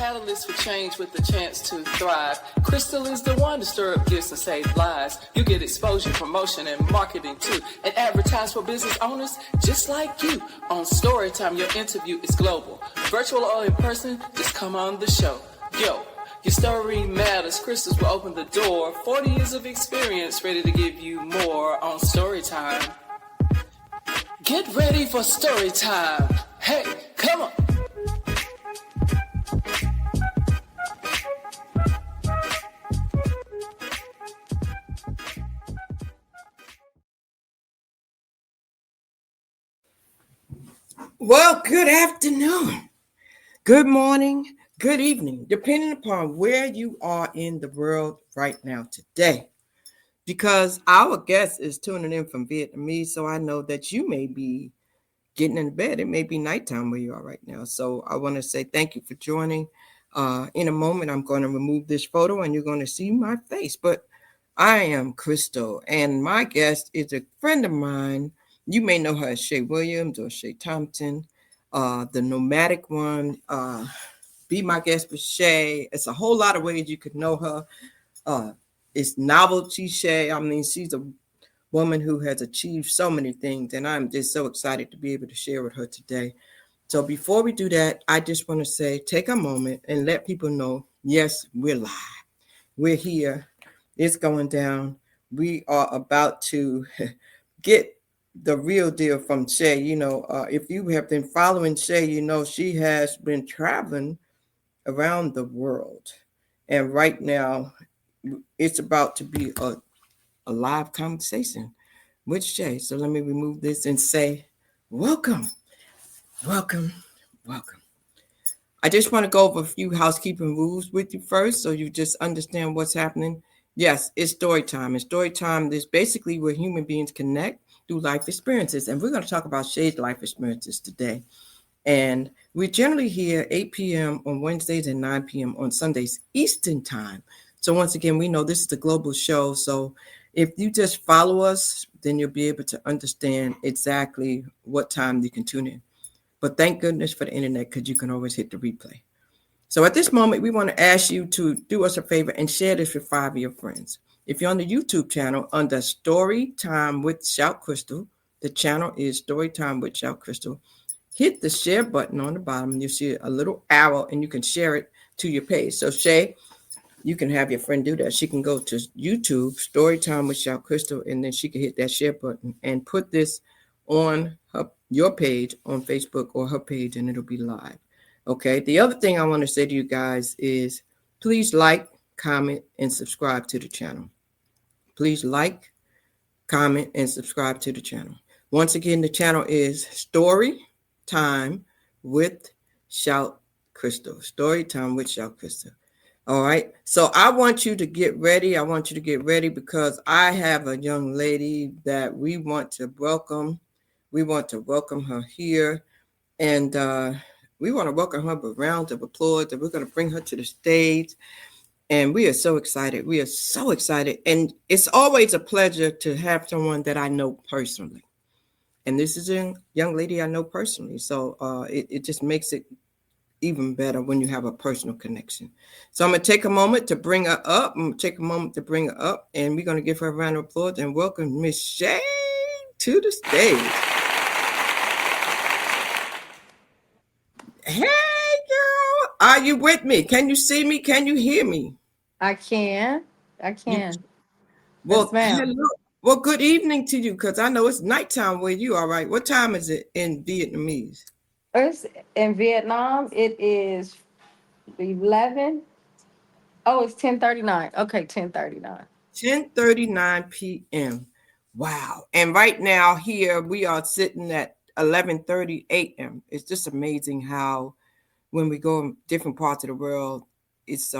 catalyst for change with the chance to thrive. Crystal is the one to stir up gifts and save lives. You get exposure, promotion, and marketing too. And advertise for business owners just like you. On Storytime, your interview is global. Virtual or in person, just come on the show. Yo, your story matters. Crystals will open the door. 40 years of experience, ready to give you more on Storytime. Get ready for Storytime. Hey, come on. Well, good afternoon, good morning, good evening, depending upon where you are in the world right now today. Because our guest is tuning in from Vietnamese, so I know that you may be getting in bed. It may be nighttime where you are right now. So I want to say thank you for joining. In a moment, I'm going to remove this photo and you're going to see my face. But I am Crystal, and my guest is a friend of mine. You may know her as Shay Williams or Shay Thompson, the nomadic one. Be my guest with Shay. It's a whole lot of ways you could know her. It's novelty Shay. I mean, she's a woman who has achieved so many things, and I'm just so excited to be able to share with her today. So before we do that, I just want to say, take a moment and let people know, yes, we're live. We're here. It's going down. We are about to get the real deal from Shay. You know, if you have been following Shay, you know she has been traveling around the world. And right now, it's about to be a live conversation with Shay. So let me remove this and say, welcome, welcome, welcome. I just want to go over a few housekeeping rules with you first so you just understand what's happening. Yes, it's story time. And story time is basically where human beings connect through life experiences. And we're going to talk about Shay's life experiences today. And we're generally here 8 p.m. on Wednesdays and 9 p.m. on Sundays, Eastern time. So once again, we know this is a global show. So if you just follow us, then you'll be able to understand exactly what time you can tune in. But thank goodness for the internet, because you can always hit the replay. So at this moment, we want to ask you to do us a favor and share this with 5 of your friends. If you're on the YouTube channel under Storytime with Shout Crystal, the channel is Storytime with Shout Crystal. Hit the share button on the bottom, and you'll see a little arrow, and you can share it to your page. So Shay, you can have your friend do that. She can go to YouTube, Storytime with Shout Crystal, and then she can hit that share button and put this on your page on Facebook or her page, and it'll be live. Okay. The other thing I want to say to you guys is please like, comment, and subscribe to the channel. Please like, comment, and subscribe to the channel. Once again, the channel is Storytime with Shout Crystal. Storytime with Shout Crystal. All right. So I want you to get ready. I want you to get ready because I have a young lady that we want to welcome. We want to welcome her here. And we want to welcome her with rounds of applause. And we're going to bring her to the stage. And we are so excited. We are so excited. And it's always a pleasure to have someone that I know personally. And this is a young lady I know personally. So it just makes it even better when you have a personal connection. So I'm going to take a moment to bring her up. And we're going to give her a round of applause and welcome Miss Shay to the stage. Hey, girl. Are you with me? Can you see me? Can you hear me? I can. Well, yes, hello. Well, good evening to you, because I know it's nighttime where you are, right? What time is it in Vietnamese? It's in Vietnam. It is 11. Oh, it's 10:39. Okay, 10:39. 10:39 p.m. Wow. And right now here we are sitting at 11:30 a.m. It's just amazing how when we go in different parts of the world, it's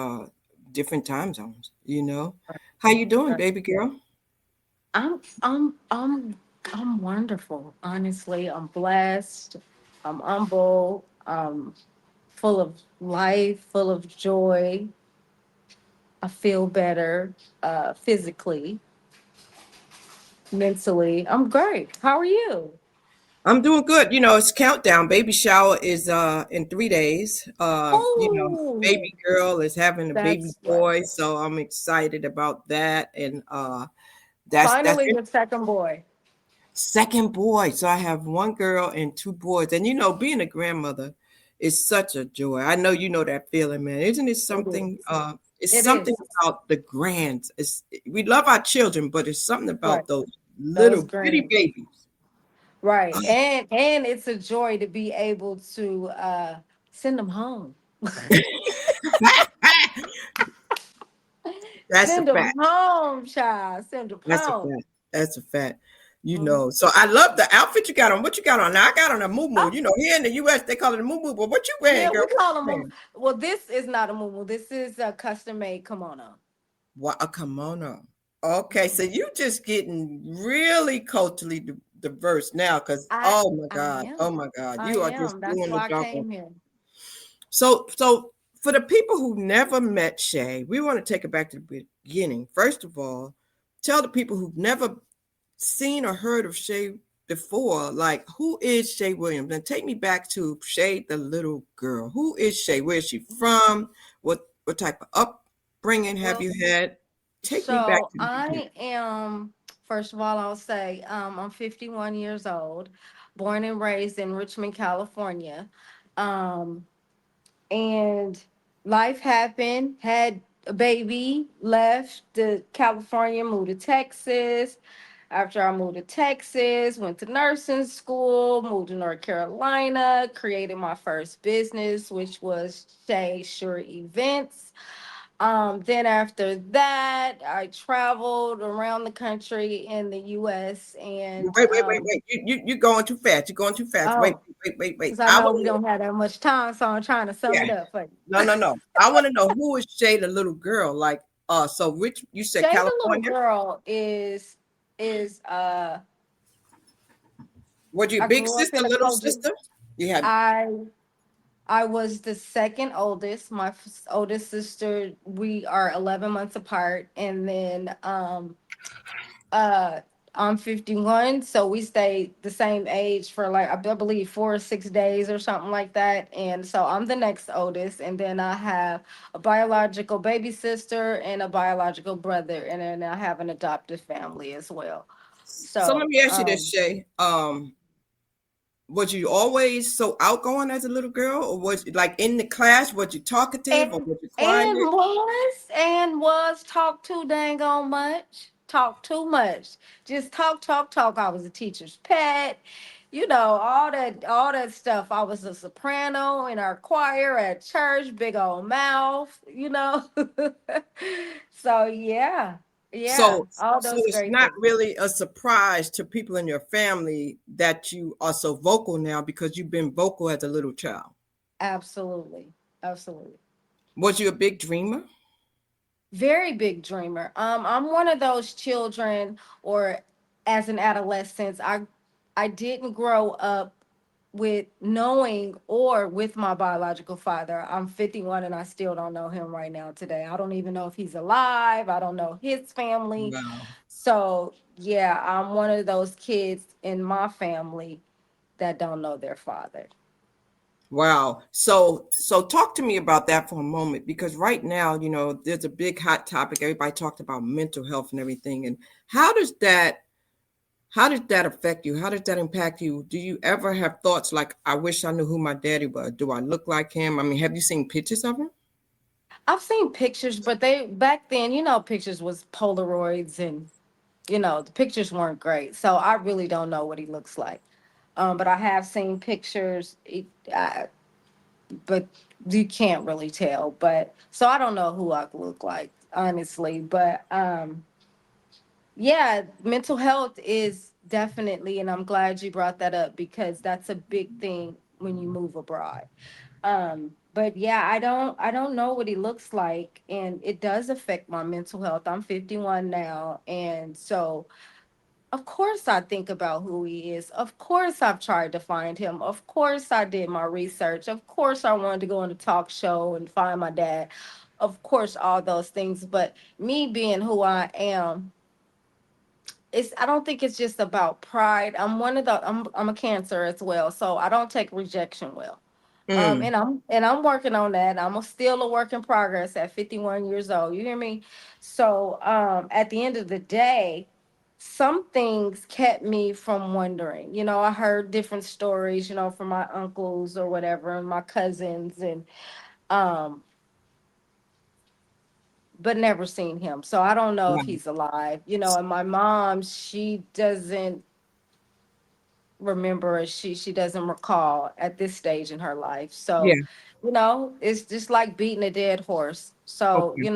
different time zones, you know. How you doing, baby girl? I'm wonderful. Honestly, I'm blessed. I'm humble. Full of life, full of joy. I feel better, physically, mentally. I'm great. How are you? I'm doing good. It's countdown. Baby shower is in 3 days. Oh, Baby girl is having a baby that's right. boy, so I'm excited about that. And that's Finally, it. the second boy. Second boy. So I have one girl and two boys. And being a grandmother is such a joy. I know you know that feeling, man. Isn't it It something? is. It's It something is. about the grands. We love our children, but it's something Right. about those Those little bitty grands. babies. Right. And it's a joy to be able to send them home. That's a Send them fact. home, child. Send them That's a home. fact. That's a fact. Mhm. So I love the outfit you got on. What you got on? Now I got on a moo. Oh, Here in the US they call it a moo. But what you yeah, wearing, girl? we What call you them. wearing? Well, this is not a moo. This is a custom made kimono. What a kimono. Okay, so Mhm. you just getting really culturally diverse now, because I I oh am. my God, I you are just am. That's doing the why I doggone. came here. So for the people who never met Shay, we want to take it back to the beginning. First of all, tell the people who've never seen or heard of Shay before, like, who is Shay Williams? And take me back to Shay, the little girl. Who is Shay? Where is she from? What type of upbringing have Well, you had? Take me back so to the beginning. I am, first of all, I'll say I'm 51 years old, born and raised in Richmond, California. Um, and life happened, had a baby, left the California, moved to Texas. After I moved to Texas, went to nursing school, moved to North Carolina, created my first business, which was Shay Sure Events. Then after that, I traveled around the country in the US and Wait. You're going too fast. You're going too fast. Wait, oh, wait. because I I know want we to know. don't have that much time, so I'm trying to sum Yeah. it up for you. No. I want to know, who is Shay, the little girl? Like, so Rich, you said Shay the little California. girl is Was you I big grew up sister, in a little culture. sister? You had. I I was the second oldest. My oldest sister, we are 11 months apart, and then uh I'm 51, so we stayed the same age for like I believe 4 or 6 days or something like that. And so I'm the next oldest, and then I have a biological baby sister and a biological brother, and then I have an adoptive family as well. So let So me ask you this, Shay. Was you always so outgoing as a little girl, or was like in the class? Was you talkative, or and was you quiet? and was talk too dang on much. Talk too much. Just talk. I was a teacher's pet. All that stuff. I was a soprano in our choir at church, big old mouth. So yeah, all So those it's great not things. really a surprise to people in your family that you are so vocal now, because you've been vocal as a little child. Absolutely. Absolutely. Was you a big dreamer? Very big dreamer. I'm one of those children, or as an adolescent, I didn't grow up with knowing or with my biological father. I'm 51 and I still don't know him right now today. I don't even know if he's alive. I don't know his family. Wow. So yeah, I'm one of those kids in my family that don't know their father. Wow. So talk to me about that for a moment, because right now, there's a big hot topic. Everybody talked about mental health and everything. And how does that how does that affect you? How does that impact you? Do you ever have thoughts like, I wish I knew who my daddy was? Do I look like him? I mean, have you seen pictures of him? I've seen pictures, but they back then, pictures was Polaroids, and the pictures weren't great. So I really don't know what he looks like. But I have seen pictures, but you can't really tell. But so I don't know who I look like, honestly. But yeah, mental health is definitely, and I'm glad you brought that up because that's a big thing when you move abroad. But yeah, I don't know what he looks like, and it does affect my mental health. I'm 51 now, and so of course I think about who he is. Of course I've tried to find him. Of course I did my research. Of course I wanted to go on a talk show and find my dad. Of course all those things, but me being who I am, I don't think it's just about pride. I'm a Cancer as well, so I don't take rejection well. Mm, And I'm working on that. Still a work in progress at 51 years old. You hear me? So at the end of the day, some things kept me from wondering. I heard different stories, from my uncles or whatever and my cousins, and um but never seen him. So I don't know if wow. he's alive. And my mom, she doesn't remember, she doesn't recall at this stage in her life. Yeah. So it's just like beating a dead horse. So Okay.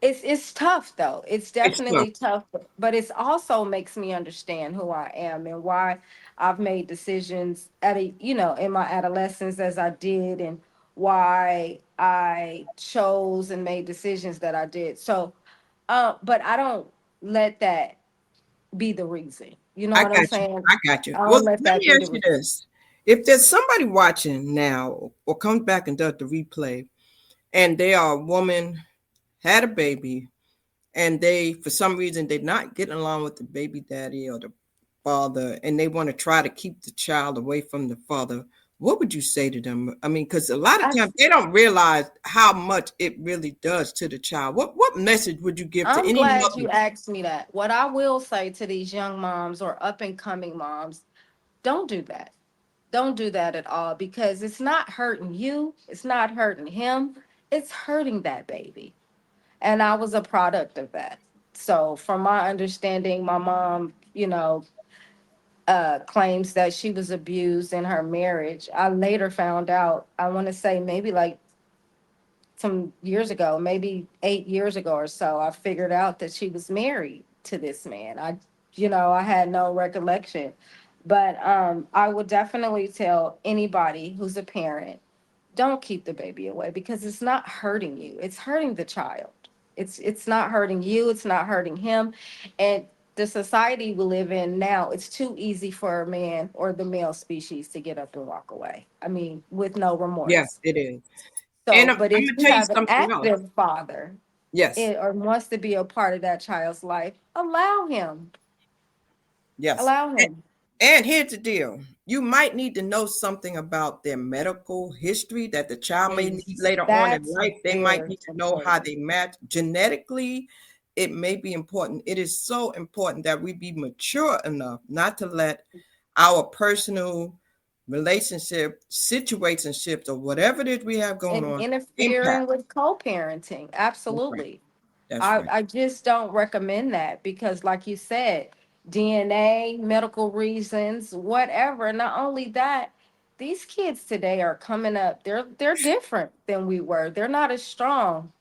it's tough though. It's It's tough. definitely tough, but it's also makes me understand who I am and why I've made decisions in my adolescence as I did, and why I chose and made decisions that I did. So but I don't let that be the reason. You know I what I'm got you. saying? I got you. I Well, don't let let that me be the ask you reason. this. If there's somebody watching now or comes back and does the replay, and they are a woman, had a baby, and they, for some reason, they're not getting along with the baby daddy or the father, and they want to try to keep the child away from the father, what would you say to them? I mean, because a lot of I, times they don't realize how much it really does to the child. What message would you give to I'm any glad mother? you asked me that. What I will say to these young moms or up and coming moms, don't do that. Don't do that at all, because it's not hurting you. It's not hurting him. It's hurting that baby. And I was a product of that. So, from my understanding, my mom, claims that she was abused in her marriage. I later found out, I want to say maybe like some years ago, maybe 8 years ago or so, I figured out that she was married to this man. I had no recollection. But I would definitely tell anybody who's a parent, don't keep the baby away, because it's not hurting you. It's hurting the child. It's not hurting you, it's not hurting him. And the society we live in now, it's too easy for a man or the male species to get up and walk away. I mean, with no Yeah, remorse. it is. And So, I'm but if gonna you tell you have an something else. active father, Yes, or wants to be a part of that child's life, allow him. yes. Allow him. And here's the deal. You might need to know something about their medical history that the child may need later on in That's life. They might very need to know how important. they match genetically. It may be important. It is so important that we be mature enough not to let our personal relationship, situationships, or whatever it is we have going And on interfering impact. with co-parenting. That's right. Absolutely. That's I, right. I just don't recommend that, because like you said, DNA, medical reasons, whatever. Not only that, these kids today are coming up. They're different than we were. They're not as strong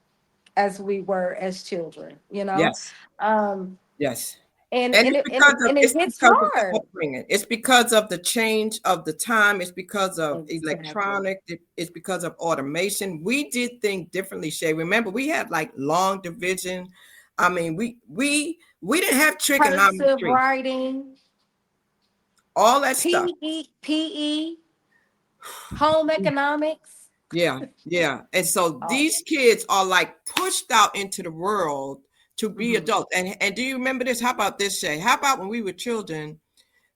as we were as children. Yes. Um Yes. and And and it's it, and because it, of and it it's hits because of the hard. upbringing. It's because of the change of the time. It's because of Exactly. electronic. It's because of automation. We did things differently, Shay. Remember, we had like long division. I mean, we didn't have Cursive trigonometry, writing, all that stuff. PE, home economics. Yeah, yeah. And so Oh, these kids are like pushed out into the world to be mhm. adults. And do you remember this? How about this, Shay? How about when we were children?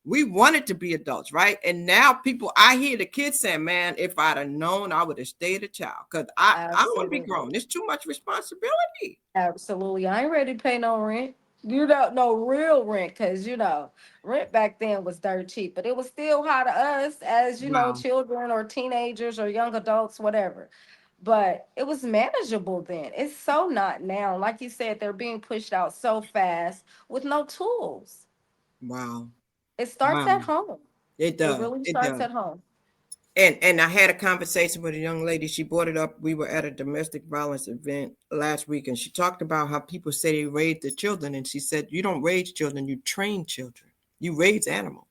We wanted to be adults, right? And now people, I hear the kids saying, man, if I'd have known, I would have stayed a child because I don't want to be Absolutely. grown. It's too much responsibility. Absolutely. I ain't ready to pay no rent. You don't know real rent, because rent back then was dirt cheap, but it was still high to us as Wow. children or teenagers or young adults, whatever. But it was manageable then. It's so not now. Like you said, they're being pushed out so fast with no tools. Wow. It starts Wow. at home. It It does. really It starts does. at home. And I had a conversation with a young lady. She brought it up. We were at a domestic violence event last week, and she talked about how people say they raise their children. And she said, you don't raise children, you train children. You raise animals.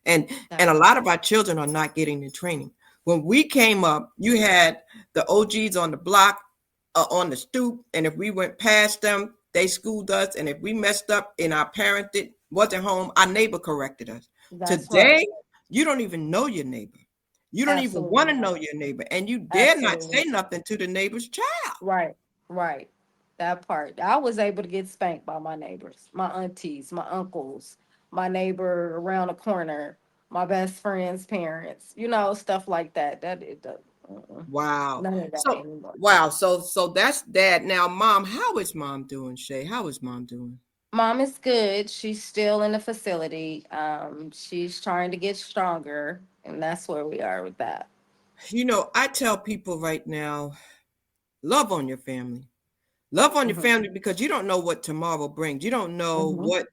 And a That's lot of our children are not getting the training. When we came up, you had the OGs on the block, on the stoop, and if we went past them, they schooled us. And if we messed up and our parent wasn't home, our neighbor corrected us. that's right. Today, you don't even know your neighbor. You don't even Absolutely want to not. know your neighbor, and you dare not Absolutely. say nothing to the neighbor's child. Right. Right. That part. I was able to get spanked by my neighbors, my aunties, my uncles, my neighbor around the corner, my best friend's parents, stuff like that. Wow. None of that So anymore. wow. So that's dad. Now, mom, how is mom doing, Shay? How is mom doing? Mom is good. She's still in the facility. She's trying to get stronger, and that's where we are with that. I tell people right now, love on your family. Love on your Hmm. family because you don't know what tomorrow brings. You don't know Hmm. what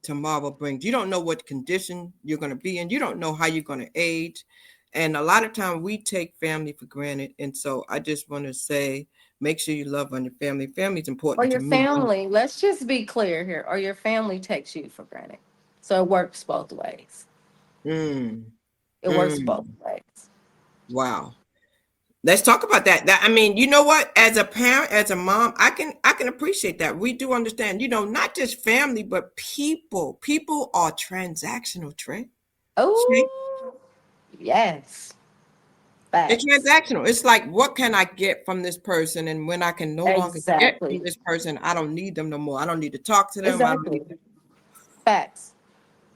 tomorrow brings. You don't know what condition you're going to be in. You don't know how you're going to age. And a lot of time we take family for granted. And so I just want to say, make sure you love on your family. Family is Or important to your me. family. Let's just be clear here. Or your family takes you for granted. So it works both ways. Mm, It works both mm, ways. wow. Let's talk about that. I mean, you know what? As a parent, as a mom, I can appreciate that. We do understand, not just family, but people. People are transactional, Trey. Oh, yes. It's Facts. transactional. It's like, what can I get from this person? And when I can no longer get from Exactly. this person, I don't need them no more. I don't need to talk to them. I don't need Exactly. to. Facts.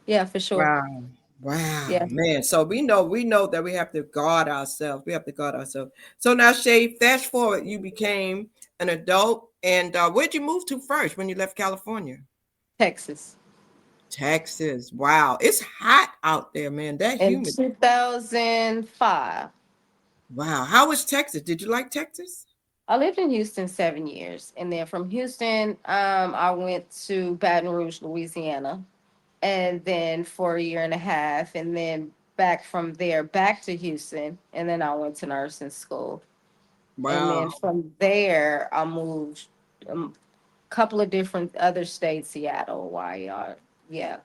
Yeah, for sure. Wow. Wow, Yeah. man. So we know that we have to guard ourselves. We have to guard ourselves. So now, Shay, fast forward, you became an adult. And where'd you move to first when you left California? Texas. Texas. Wow. It's hot out there, man. That In humid. 2005. Wow. How was Texas? Did you like Texas? I lived in Houston 7 years. And then from Houston, I went to Baton Rouge, Louisiana. And then for a year and a half. And then back from there, back to Houston. And then I went to nursing school. And Wow. then from there, I moved a couple of different other states, Seattle, Hawaii, yeah.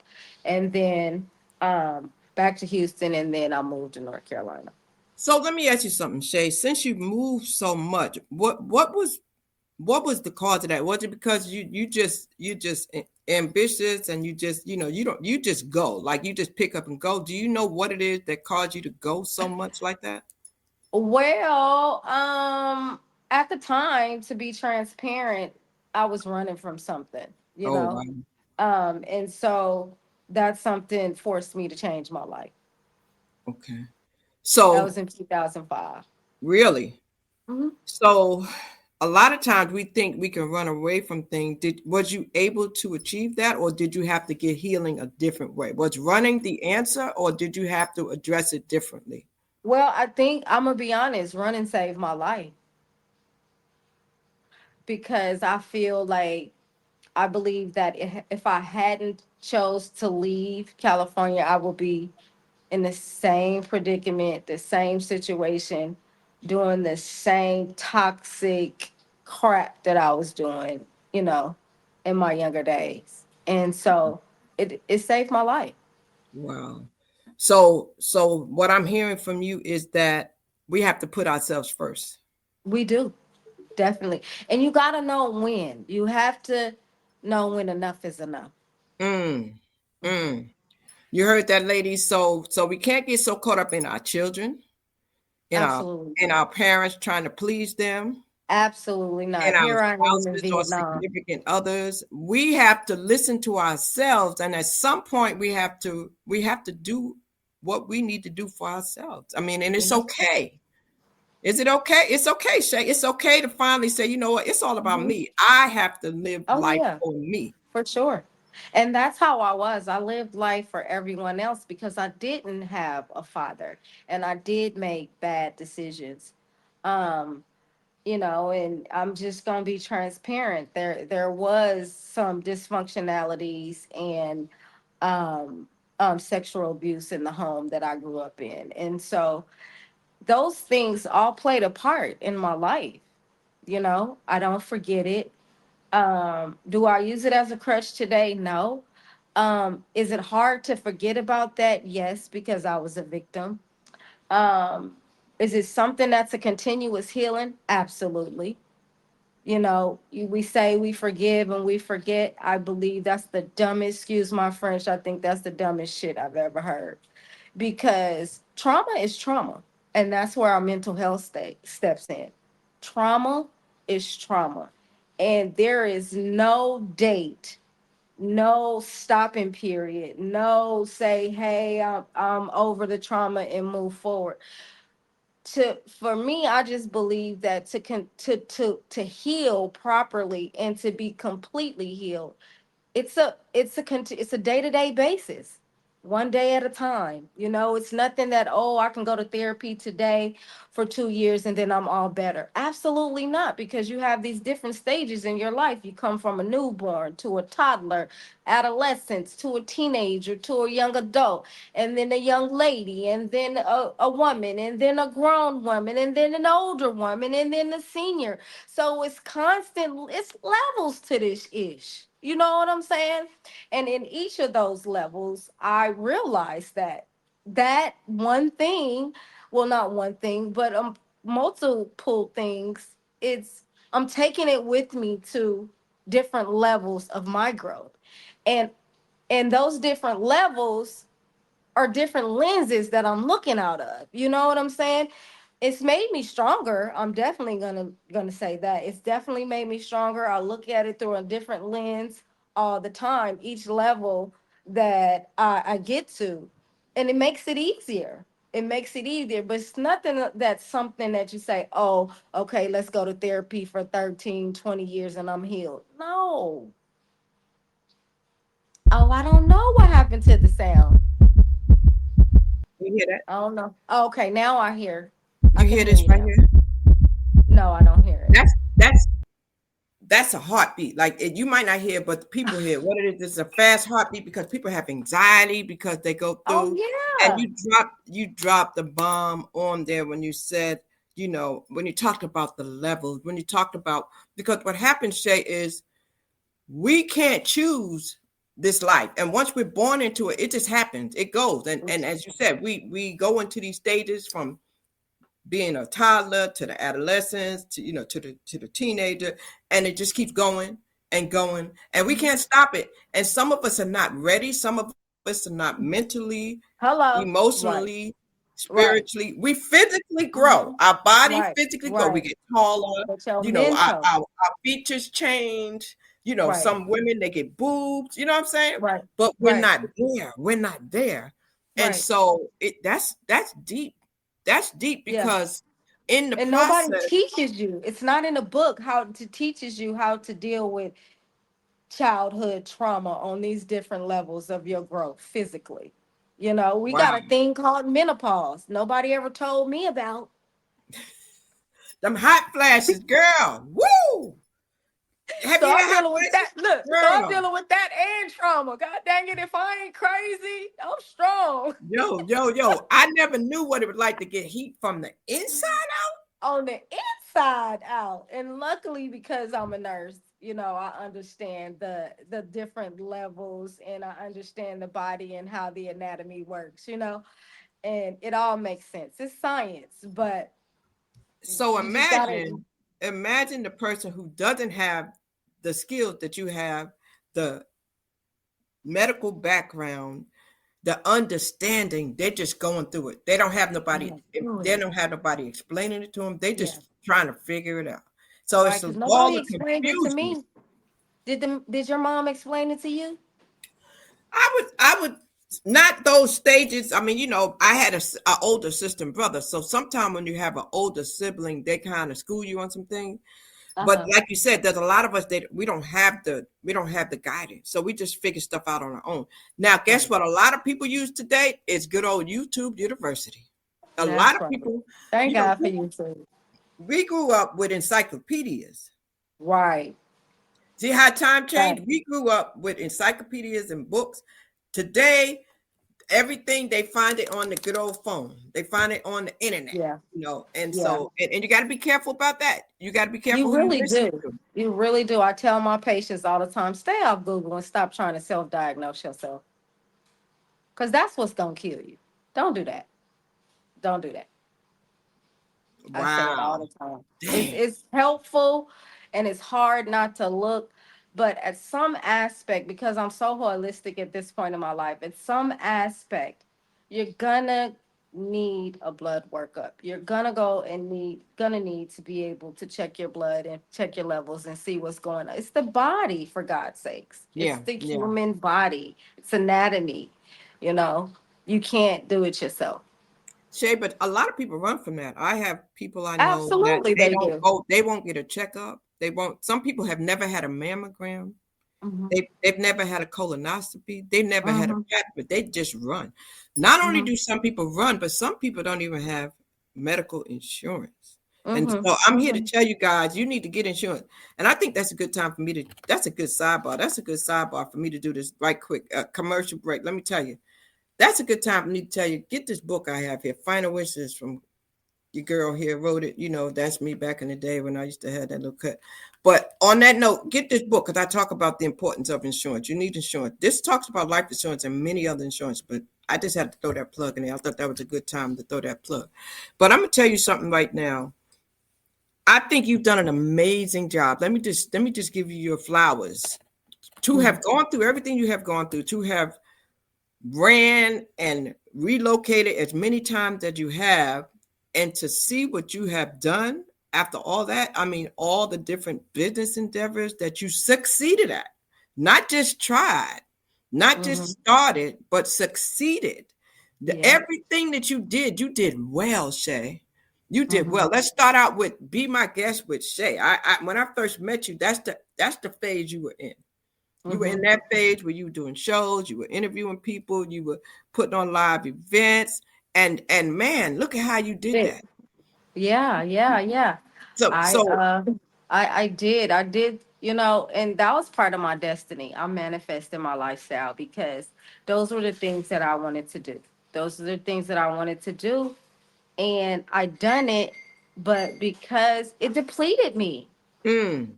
And then back to Houston, and then I moved to North Carolina. So let me ask you something, Shay. Since you moved so much, what was the cause of that? Was it because you just ambitious and you just go, like you just pick up and go? Do you know what it is that caused you to go so much like that? Well, at the time, to be transparent, I was running from something, Oh wow. and so that's something forced me to change my life. Okay. That So was in 2005. really, Hmm. so a lot of times we think we can run away from things. Was you able to achieve that, or did you have to get healing a different way? Was running the answer, or did you have to address it differently? Well, I think I'm gonna be honest. Running saved my life because I feel like I believe that if I hadn't chose to leave California, I would be in the same predicament, the same situation, doing the same toxic crap that I was doing, in my younger days. And so it saved my life. Wow. So what I'm hearing from you is that we have to put ourselves first. We do, definitely. And you got to know when. You have to know when enough is enough. Mm, mm. You heard that, lady. So we can't get so caught up in our children, in our Absolutely. in our parents trying to please them, Absolutely in not. our Here I am in spouses or Vietnam. significant others. We have to listen to ourselves, and at some point we have to do what we need to do for ourselves. I mean, and it's Mhm. okay. Is it okay? It's okay, Shay. It's okay to finally say, you know what? It's all about Mhm. me. I have to live Oh, life yeah, for me. for sure. And that's how I was. I lived life for everyone else because I didn't have a father and I did make bad decisions. Um, and I'm just gonna be transparent. There was some dysfunctionalities and um sexual abuse in the home that I grew up in. And so those things all played a part in my life. I don't forget it. Do I use it as a crutch today? No. Is it hard to forget about that? Yes, because I was a victim. Um, is it something that's a continuous healing? Absolutely. We say we forgive and we forget. I believe that's the dumbest, excuse my French, I think that's the dumbest shit I've ever heard. Because trauma is trauma. And that's where our mental health state steps in. Trauma is trauma. And there is no date, no stopping period, no say, hey, I'm over the trauma and move forward. For me, I just believe that to heal properly and to be completely healed, it's a day-to-day basis, one day at a time. It's nothing that, oh, I can go to therapy today for 2 years and then I'm all better. Absolutely not, because you have these different stages in your life. You come from a newborn to a toddler, adolescence to a teenager to a young adult, and then a young lady, and then a woman, and then a grown woman, and then an older woman, and then a senior. So it's constant, it's levels to this ish. You know what I'm saying? And in each of those levels, I realized that one thing, well, not one thing, but multiple things, it's I'm taking it with me to different levels of my growth. And those different levels are different lenses that I'm looking out of. You know what I'm saying? It's made me stronger. I'm definitely gonna say that. It's definitely made me stronger. I look at it through a different lens all the time, each level that I get to. And it makes it easier. It makes it easier. But it's nothing that's something that you say, oh, okay, let's go to therapy for 13, 20 years and I'm healed. No. Oh, I don't know what happened to the sound. You hear that? I don't know. Oh, okay, now I hear. I You can hear hear this you right now. here? No, I don't hear it. That's that's a heartbeat. Like you might not hear, but the people hear what it is. It's a fast heartbeat because people have anxiety because they go Oh through. And yeah. you dropped the bomb on there when you said, when you talked about the levels, when you talked about, because what happens, Shay, is we can't choose this life, and once we're born into it, it just happens. It goes, and as you said, we go into these stages from being a toddler to the adolescence to to the teenager, and it just keeps going and going, and we can't stop it. And some of us are not ready. Some of us are not mentally, Hello. Right. emotionally, Right. spiritually. We physically grow. Hmm. Our body Right. physically grow. We Right. get taller. But your Our, mental. our features change. Right. Some women, they get boobs. You know what I'm saying? Right. But we're Right. not there. We're not there. And Right. so that's deep. That's deep Yeah. because in the And nobody process, teaches you. It's not in a book how to teaches you how to deal with childhood trauma on these different levels of your growth physically. We wow, got a thing called menopause. Nobody ever told me about. them hot flashes, girl. Woo! Have So you I'm had hot dealing with flashes, that. Look, so I'm girl? dealing with that and trauma. God dang it, if I ain't crazy, I'm strong. Yo, yo, yo! I never knew what it was like to get heat from the inside out. On the inside out. And luckily, because I'm a nurse, I understand the different levels, and I understand the body and how the anatomy works, and it all makes sense. It's science, but So you just gotta. imagine the person who doesn't have the skills that you have, the medical background, the understanding. They're just going through it. They don't have nobody. Doing They it. don't have nobody explaining it to them. They Yeah. just trying to figure it out. So Right. it's a Because wall nobody of explained it to confusion. me. Did your mom explain it to you? I would not those stages. I mean, I had a older sister and brother. So sometimes when you have an older sibling, they kind of school you on some things. But Uh-huh. like you said, there's a lot of us that we don't have the guidance. So we just figure stuff out on our own. Now, guess Right. what? A lot of people use today is good old YouTube University. A lot That's of right. people, Thank you know, God for you too. we grew up with encyclopedias. Right. See how time Right. changed? We grew up with encyclopedias and books. Today, everything they find it on the good old phone. They find it on the internet, Yeah. and Yeah. so and you got to be careful about that. You got to be You careful who you really listen do. to. You really do. I tell my patients all the time, stay off Google and stop trying to self-diagnose yourself. Because that's what's gonna kill you. Don't do that. Don't do that. I say it all Wow. the time. It's Damn. it's helpful and it's hard not to look, but at some aspect, because I'm so holistic at this point in my life, at some aspect, you're gonna need a blood workup. You're gonna go and gonna need to be able to check your blood and check your levels and see what's going on. It's the body, for God's sakes. It's Yeah, the yeah. human body. It's anatomy. You know, you can't do it yourself. Shay, but a lot of people run from that. I have people I know that Absolutely, they they don't do. go, they won't get a checkup. They won't. Some people have never had a mammogram. Hmm. They've never had a colonoscopy. They never had a Hmm. PET, but they just run. Not only Hmm. do some people run, but some people don't even have medical insurance. And Hmm. so I'm here to Hmm. tell you guys, you need to get insurance. And I think that's a good time for me to, that's a good sidebar. That's a good sidebar for me to do this right quick. Commercial break. Let me tell you, that's a good time for me to tell you, get this book I have here, Final Wishes from your girl here wrote it. You know, that's me back in the day when I used to have that little cut. But on that note, get this book because I talk about the importance of insurance. You need insurance. This talks about life insurance and many other insurance, but I just had to throw that plug in there. I thought that was a good time to throw that plug. But I'm gonna tell you something right now. I think you've done an amazing job. Let me just give you your flowers. To Hmm. have gone through everything you have gone through, to have ran and relocated as many times as you have, and to see what you have done after all that. I mean, all the different business endeavors that you succeeded at, not just tried, not just Hmm. started, but succeeded. Yeah. Everything that you did well, Shay. You did Hmm. well. Let's start out with be my guest with Shay. I when I first met you, that's the phase you were in. You were in Hmm. that phase where you were doing shows, you were interviewing people, you were putting on live events, and man, look at how you did that. Yeah, yeah, yeah. So I so uh I did, and that was part of my destiny. I manifested my lifestyle because those were the things that I wanted to do. Those are the things that I wanted to do, and I done it, but because it depleted me. mm,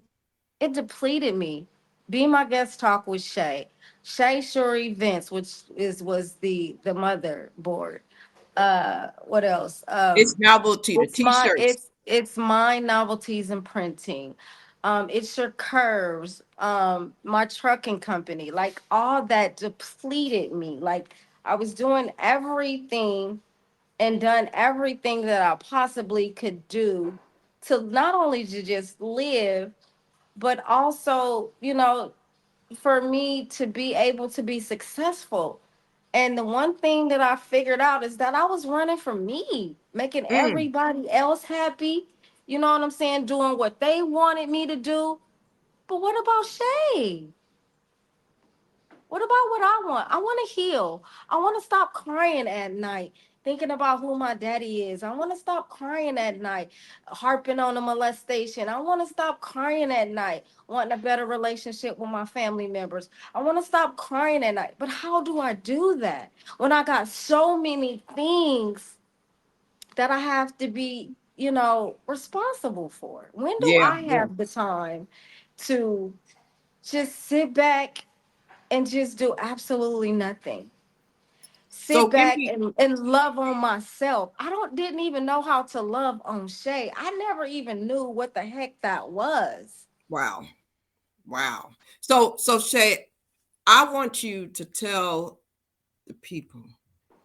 It depleted me. Be my guest talk with Shay. Shay Sure Events, which was the mother board. What else? it's novelty, the t-shirts. It's my novelties and printing. It's your curves. My trucking company. Like all that depleted me. Like I was doing everything and done everything that I possibly could do to not only to just live, but also, for me to be able to be successful. And the one thing that I figured out is that I was running from me, making Mm, everybody else happy. You know what I'm saying? Doing what they wanted me to do. But what about Shay? What about what I want? I want to heal. I want to stop crying at night, thinking about who my daddy is. I want to stop crying at night, harping on the molestation. I want to stop crying at night, wanting a better relationship with my family members. I want to stop crying at night. But how do I do that when I got so many things that I have to be, responsible for? When do yeah, I yeah. have the time to just sit back and just do absolutely nothing? So Sit give back me and love on myself. I don't didn't even know how to love on Shay. I never even knew what the heck that was. wow, wow. So Shay, I want you to tell the people,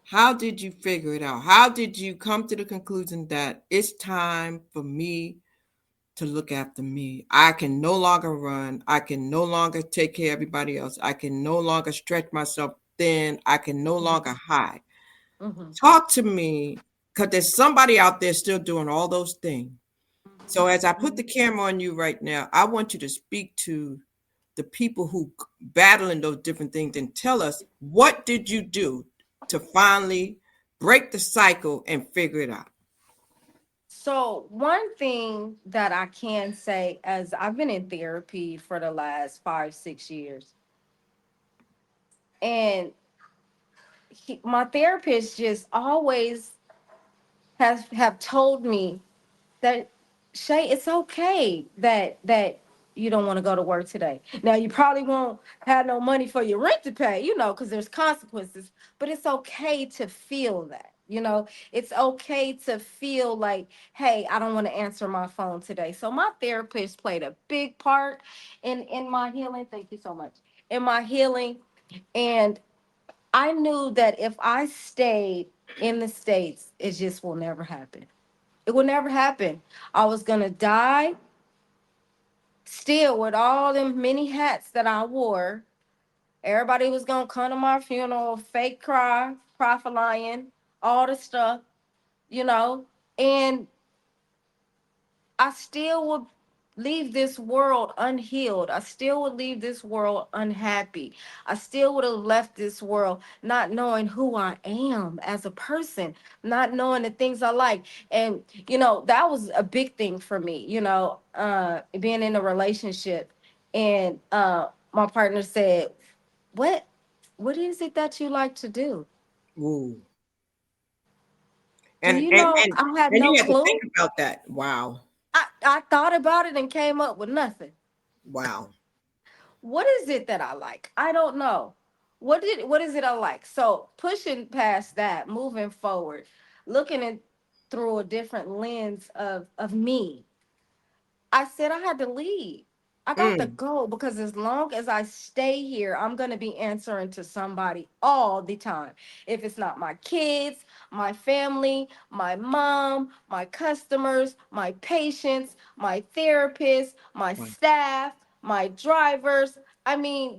how did you figure it out? How did you come to the conclusion that it's time for me to look after me? I can no longer run. I can no longer take care of everybody else. I can no longer stretch myself thin. I can no longer hide. Hmm. Talk to me because there's somebody out there still doing all those things. So as I put the camera on you right now, I want you to speak to the people who battling those different things and tell us, what did you do to finally break the cycle and figure it out? So one thing that I can say, as I've been in therapy for the last 5, 6 years, and my therapist just always has have told me that, Shay, it's okay that you don't want to go to work today. Now you probably won't have no money for your rent to pay, because there's consequences. But it's okay to feel that. It's okay to feel like, hey, I don't want to answer my phone today. So my therapist played a big part in my healing. Thank you so much. In my healing. And I knew that if I stayed in the States, it just will never happen. It will never happen. I was gonna die still with all them many hats that I wore. Everybody was gonna come to my funeral, fake cry, cry for lying, all the stuff, you know. And I still would leave this world unhealed. I still would leave this world unhappy. I still would have left this world not knowing who I am as a person, not knowing the things I like. And, that was a big thing for me, being in a relationship. And my partner said, What what is it that you like to do? Ooh. Do And you and know? and I had and no you had to clue. think about that. Wow. I thought about it and came up with nothing. Wow. What is it that I like? I don't know. What is it I like? So pushing past that, moving forward, looking at through a different lens of me, I said I had to leave. I got to Mm, go because as long as I stay here, I'm going to be answering to somebody all the time. If it's not my kids, my family, my mom, my customers, my patients, my therapists, my wow. staff, my drivers. I mean,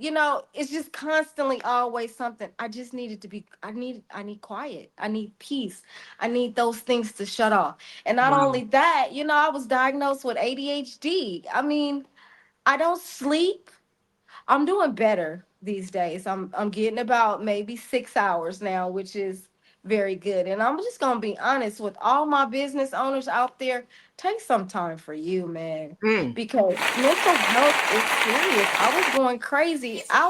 it's just constantly always something. I just needed to be I need quiet. I need peace. I need those things to shut off. And not Wow. only that, I was diagnosed with ADHD. I mean, I don't sleep. I'm doing better these days. I'm getting about maybe 6 hours now, which is very good. And I'm just gonna be honest with all my business owners out there, take some time for you, man. Mm, Because mental health is serious. I was going crazy. I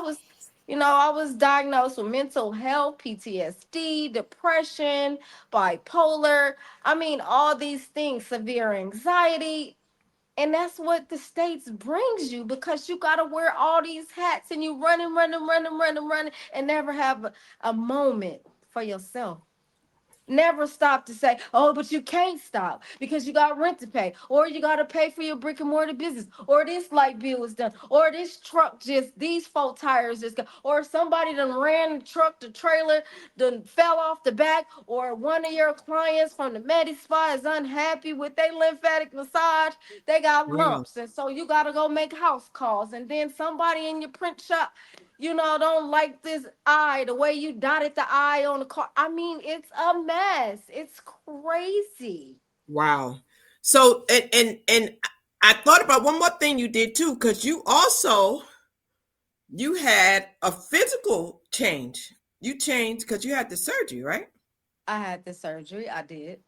was diagnosed with mental health, PTSD, depression, bipolar. I mean, all these things, severe anxiety. And that's what the States brings you because you got to wear all these hats and you running, running, running, running, running, and never have a moment for yourself. Never stop to say, oh, but you can't stop because you got rent to pay, or you got to pay for your brick and mortar business, or this light bill is done, or this truck just, these 4 tires just got, or somebody done ran the truck, the trailer, done fell off the back, or one of your clients from the Medi Spa is unhappy with their lymphatic massage, they got wow. lumps. And so you got to go make house calls. And then somebody in your print shop don't like this I, the way you dotted the I on the car. I mean, it's a mess. It's crazy. Wow. So and I thought about one more thing you did too, because you had a physical change. You changed because you had the surgery, right? I had the surgery. I did.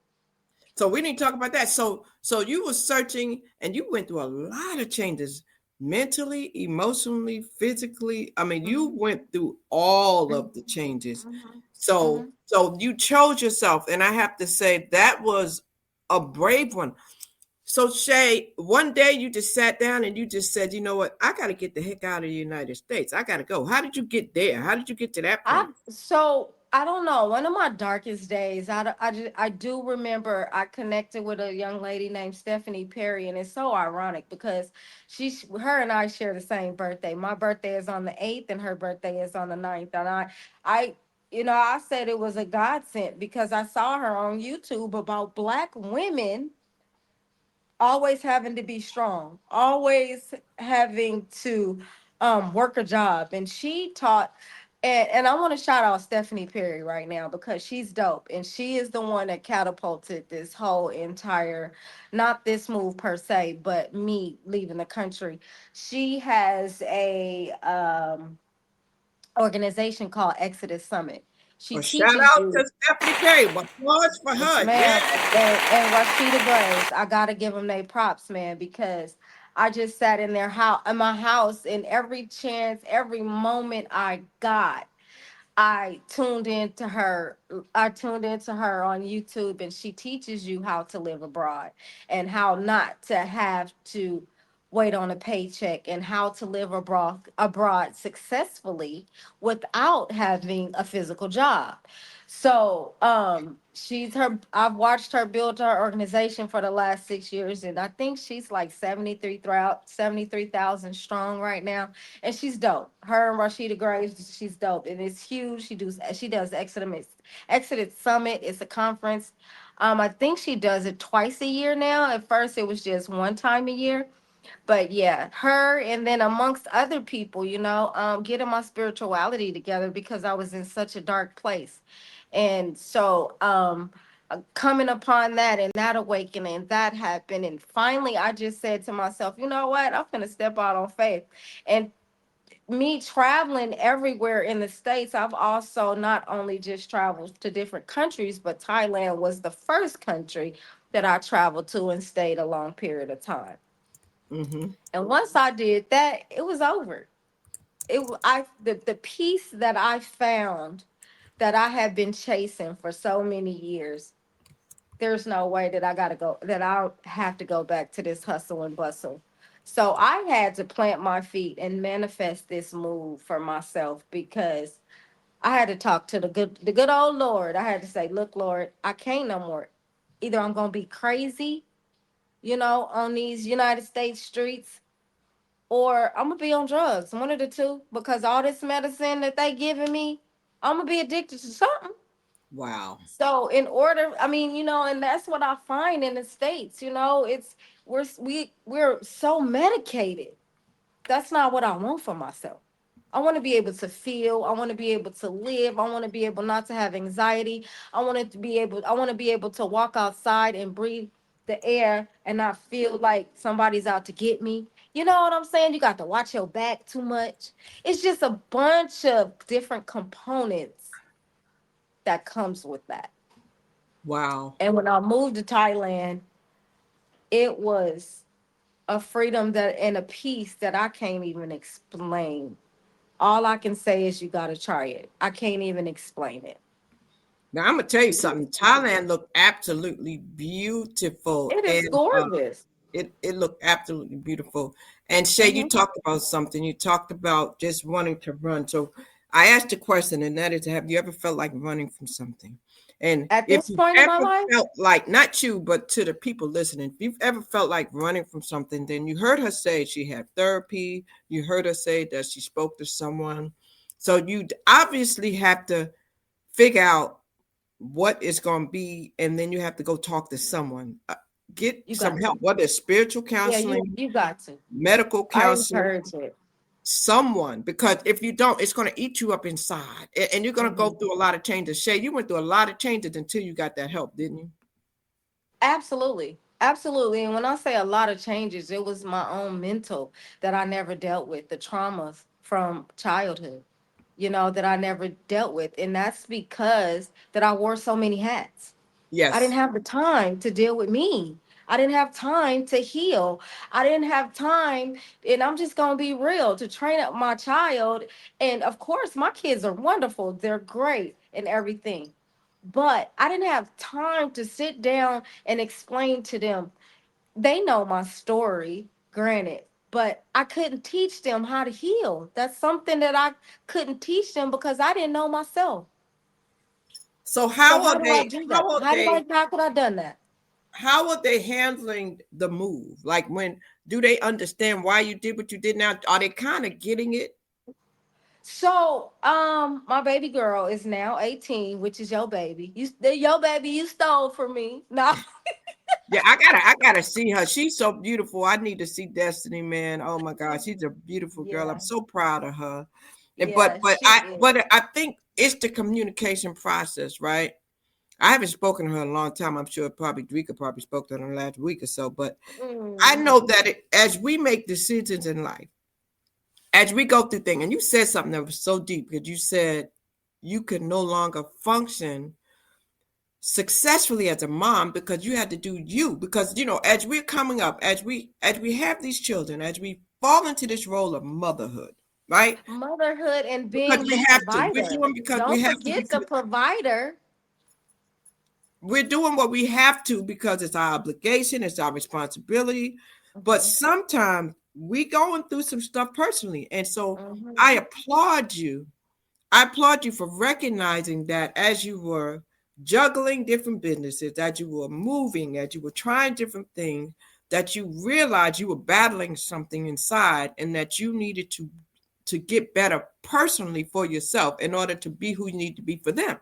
So we need to talk about that. So you were searching and you went through a lot of changes mentally, emotionally, physically. I mean, you Mhm, went through all of the mhm, changes. mhm, So mhm. so you chose yourself, and I have to say that was a brave one. So Shay, one day you just sat down and you just said, you know what, I got to get the heck out of the United States. I got to go. How did you get there? How did you get to that point? I don't know. One of my darkest days, I do remember I connected with a young lady named Stephanie Perry, and it's so ironic because her and I share the same birthday. My birthday is on the 8th, and her birthday is on the 9th. And I, I said it was a godsend because I saw her on YouTube about Black women always having to be strong, always having to work a job. And she taught, and I want to shout out Stephanie Perry right now because she's dope. And she is the one that catapulted this whole entire, not this move per se, but me leaving the country. She has a organization called Exodus Summit. She Well, shout teaches out you. to Stephanie Perry. Applause for Yes, her. Yeah. ma'am. And Rashida Graves, I gotta give them their props, man, because I just sat in their house, in my house, and every chance, every moment I got, I tuned into her. I tuned into her on YouTube, and she teaches you how to live abroad and how not to have to wait on a paycheck and how to live abroad successfully without having a physical job. So I've watched her build her organization for the last 6 years, and I think she's like 73,000 strong right now. And she's dope. Her and Rashida Graves, she's dope. And it's huge. She does Exodus Summit. It's a conference. I think she does it twice a year now. At first it was just one time a year, but yeah, her and then amongst other people, getting my spirituality together because I was in such a dark place. And so coming upon that and that awakening, that happened. And finally I just said to myself, you know what, I'm gonna step out on faith. And me traveling everywhere in the States, I've also not only just traveled to different countries, but Thailand was the first country that I traveled to and stayed a long period of time. Mm-hmm. And once I did that, it was over. The peace that I found that I had been chasing for so many years. There's no way that I'll have to go back to this hustle and bustle. So I had to plant my feet and manifest this move for myself because I had to talk to the good old Lord. I had to say, look, Lord, I can't no more. Either I'm gonna be crazy, on these United States streets, or I'm gonna be on drugs. One of the two, because all this medicine that they giving me, I'm gonna be addicted to something. Wow. So in order, I mean, and that's what I find in the States, it's we're so medicated. That's not what I want for myself. I want to be able to feel, I want to be able to live, I want to be able not to have anxiety. I want to be able to walk outside and breathe the air and not feel like somebody's out to get me. You know what I'm saying? You got to watch your back too much. It's just a bunch of different components that comes with that. Wow. And when I moved to Thailand, it was a freedom that and a peace that I can't even explain. All I can say is you got to try it. I can't even explain it. Now I'm gonna tell you something. Thailand looked absolutely beautiful, It is and gorgeous. it looked absolutely beautiful. And Shay, you Hmm. talked about something. You talked about just wanting to run. So I asked a question, and that is, have you ever felt like running from something? And At if this you've point in my ever life, felt like, not you, but to the people listening, if you've ever felt like running from something, then you heard her say she had therapy. You heard her say that she spoke to someone. So you obviously have to figure out what it's going to be, and then you have to go talk to someone. Get you some got to. help, whether it's spiritual Yeah, you counseling, you got to. medical I counseling, encourage it. someone, because if you don't, it's going to eat you up inside, and you're going to go Hmm. through a lot of changes. Shay, you went through a lot of changes until you got that help, didn't you? Absolutely. Absolutely. And when I say a lot of changes, it was my own mental that I never dealt with, the traumas from childhood, that I never dealt with. And that's because that I wore so many hats. I didn't Yes. have the time to deal with me. I didn't have time to heal. I didn't have time, and I'm just going to be real, to train up my child. And of course, my kids are wonderful. They're great and everything. But I didn't have time to sit down and explain to them. They know my story, granted, but I couldn't teach them how to heal. That's something that I couldn't teach them because I didn't know myself. So So how how are do I they? do How that? are they? How could I done that? How are they handling the move? Like, when do they understand why you did what you did? Now, are they kind of getting it? So, my baby girl is now 18, which is your baby. Your baby you stole from me. No. Yeah, I gotta see her. She's so beautiful. I need to see Destiny, man. Oh my God, she's a beautiful girl. I'm Yeah, so proud of her. And yeah, she is. but I think it's the communication process, right? I haven't spoken to her in a long time. I'm sure probably Drika probably spoke to her in the last week or so. But I know Hmm. that as we make decisions in life, as we go through things, and you said something that was so deep, because you said you could no longer function successfully as a mom because you had to do you, because as we're coming up, as we have these children, as we fall into this role of motherhood, right? Motherhood and Because being the we have to, we're provider. doing because we Don't have to, forget the because provider. we're doing what we have to, because it's our obligation, it's our responsibility. But Mhm. sometimes we going through some stuff personally. And so Mhm. I applaud you. I applaud you for recognizing that as you were juggling different businesses, that you were moving, that you were trying different things, that you realized you were battling something inside and that you needed to get better personally for yourself in order to be who you need to be for them.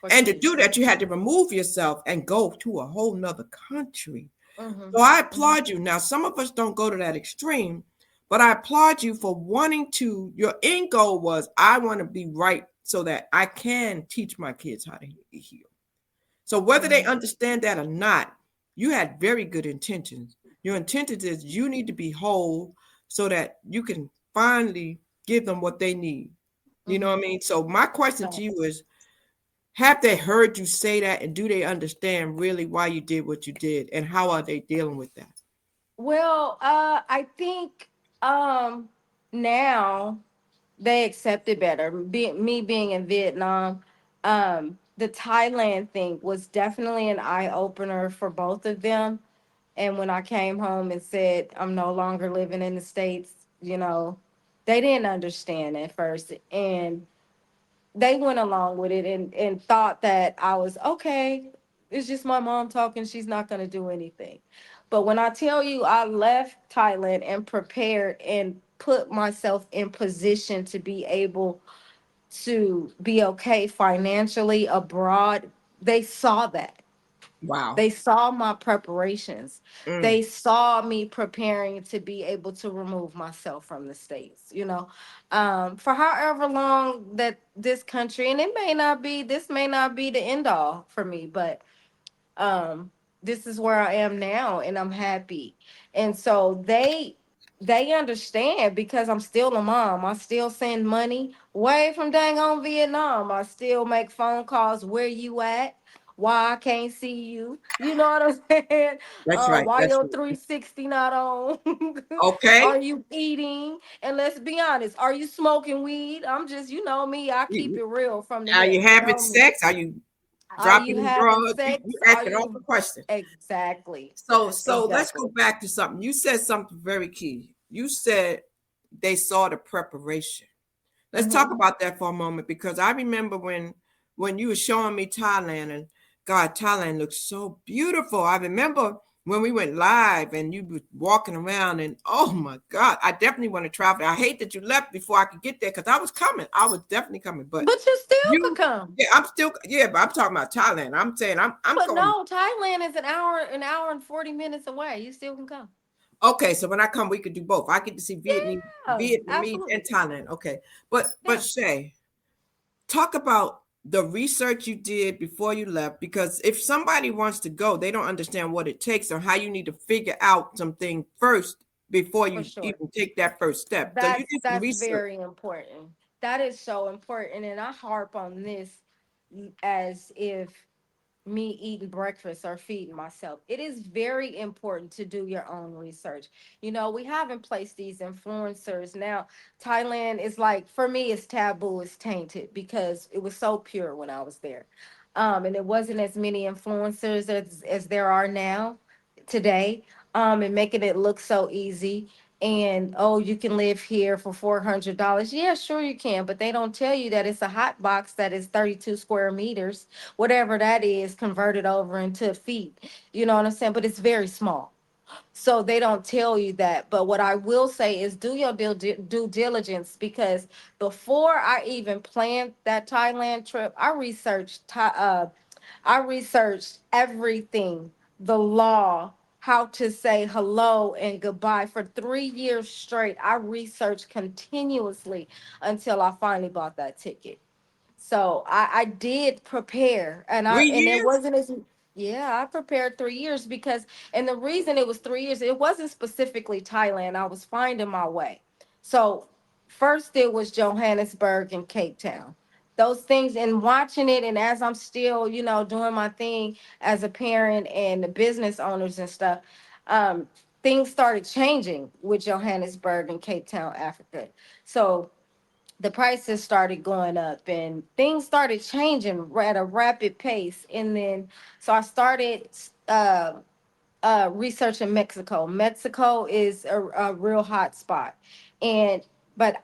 For And to sure. do that, you had to remove yourself and go to a whole nother country. Mhm. So I Mhm. applaud you. Now, some of us don't go to that extreme, but I applaud you for wanting to. Your end goal was, I want to be right so that I can teach my kids how to heal. So whether they Mhm. understand that or not, you had very good intentions. Your intentions is you need to be whole so that you can finally give them what they need. You know what I Mhm. mean? So my question to you Facts. is, have they heard you say that, and do they understand really why you did what you did, and how are they dealing with that? Well, I think now they accept it better. Me being in Vietnam, the Thailand thing was definitely an eye opener for both of them. And when I came home and said I'm no longer living in the States, they didn't understand at first. And they went along with it and thought that I was okay. It's just my mom talking. She's not going to do anything. But when I tell you I left Thailand and prepared and put myself in position to be able to be okay financially abroad, they saw that. Wow. They saw my preparations. Mm. They saw me preparing to be able to remove myself from the States, for however long that this country, and this may not be the end all for me, but um this is where I am now and I'm happy. And so they understand because I'm still a mom. I still send money way from dang on Vietnam. I still make phone calls. Where you at? Why I can't see you? You know what I'm saying? That's right. Why That's your right. 360 not on? Are Okay. you eating? And let's be honest, are you smoking weed? I'm just, me, I keep You- it real from the Are hip. you You having know me. sex? Are you Are you dropping having drugs? You sex? Are asking all the you questions. exactly? So let's go Exactly. back to something. You said something very key. You said they saw the preparation. Let's talk Mm-hmm. about that for a moment because I remember when you were showing me Thailand, and God, Thailand looks so beautiful. I remember when we went live and you were walking around, and oh my God, I definitely want to travel. I hate that you left before I could get there because I was coming. I was definitely coming. But But you still could you, come. yeah, I'm still, yeah, but I'm talking about Thailand. I'm saying I'm But going. no, Thailand is an hour and 40 minutes away. You still can come. Okay, so when I come, we could do both. I get to see Yeah, Vietnamese and absolutely. Thailand. Okay, but Yeah. Shay, talk about the research you did before you left, because if somebody wants to go, they don't understand what it takes or how you need to figure out something first before For you sure. even take that first step. So you That's did some that's research. very important. That is so important, and I harp on this as if me eating breakfast or feeding myself. It is very important to do your own research. We have in place these influencers. Now, Thailand is like, for me, it's taboo, it's tainted because it was so pure when I was there. And it wasn't as many influencers as there are now today. And making it look so easy. And oh, you can live here for $400. Yeah, sure you can, but they don't tell you that it's a hot box that is 32 square meters, whatever that is, converted over into feet. You know what I'm saying? But it's very small. So they don't tell you that. But what I will say is do your due diligence, because before I even planned that Thailand trip, I researched everything, the law, how to say hello and goodbye for 3 years straight. I researched continuously until I finally bought that ticket. So I did prepare, and I Three and it years? wasn't as yeah, I prepared 3 years because, and the reason it was 3 years, it wasn't specifically Thailand. I was finding my way. So first it was Johannesburg and Cape Town. Those things, and watching it, and as I'm still, doing my thing as a parent and the business owners and stuff, um, things started changing with Johannesburg and Cape Town, Africa. So the prices started going up and things started changing at a rapid pace. And then, so I started research in Mexico. Mexico is a real hot spot, and but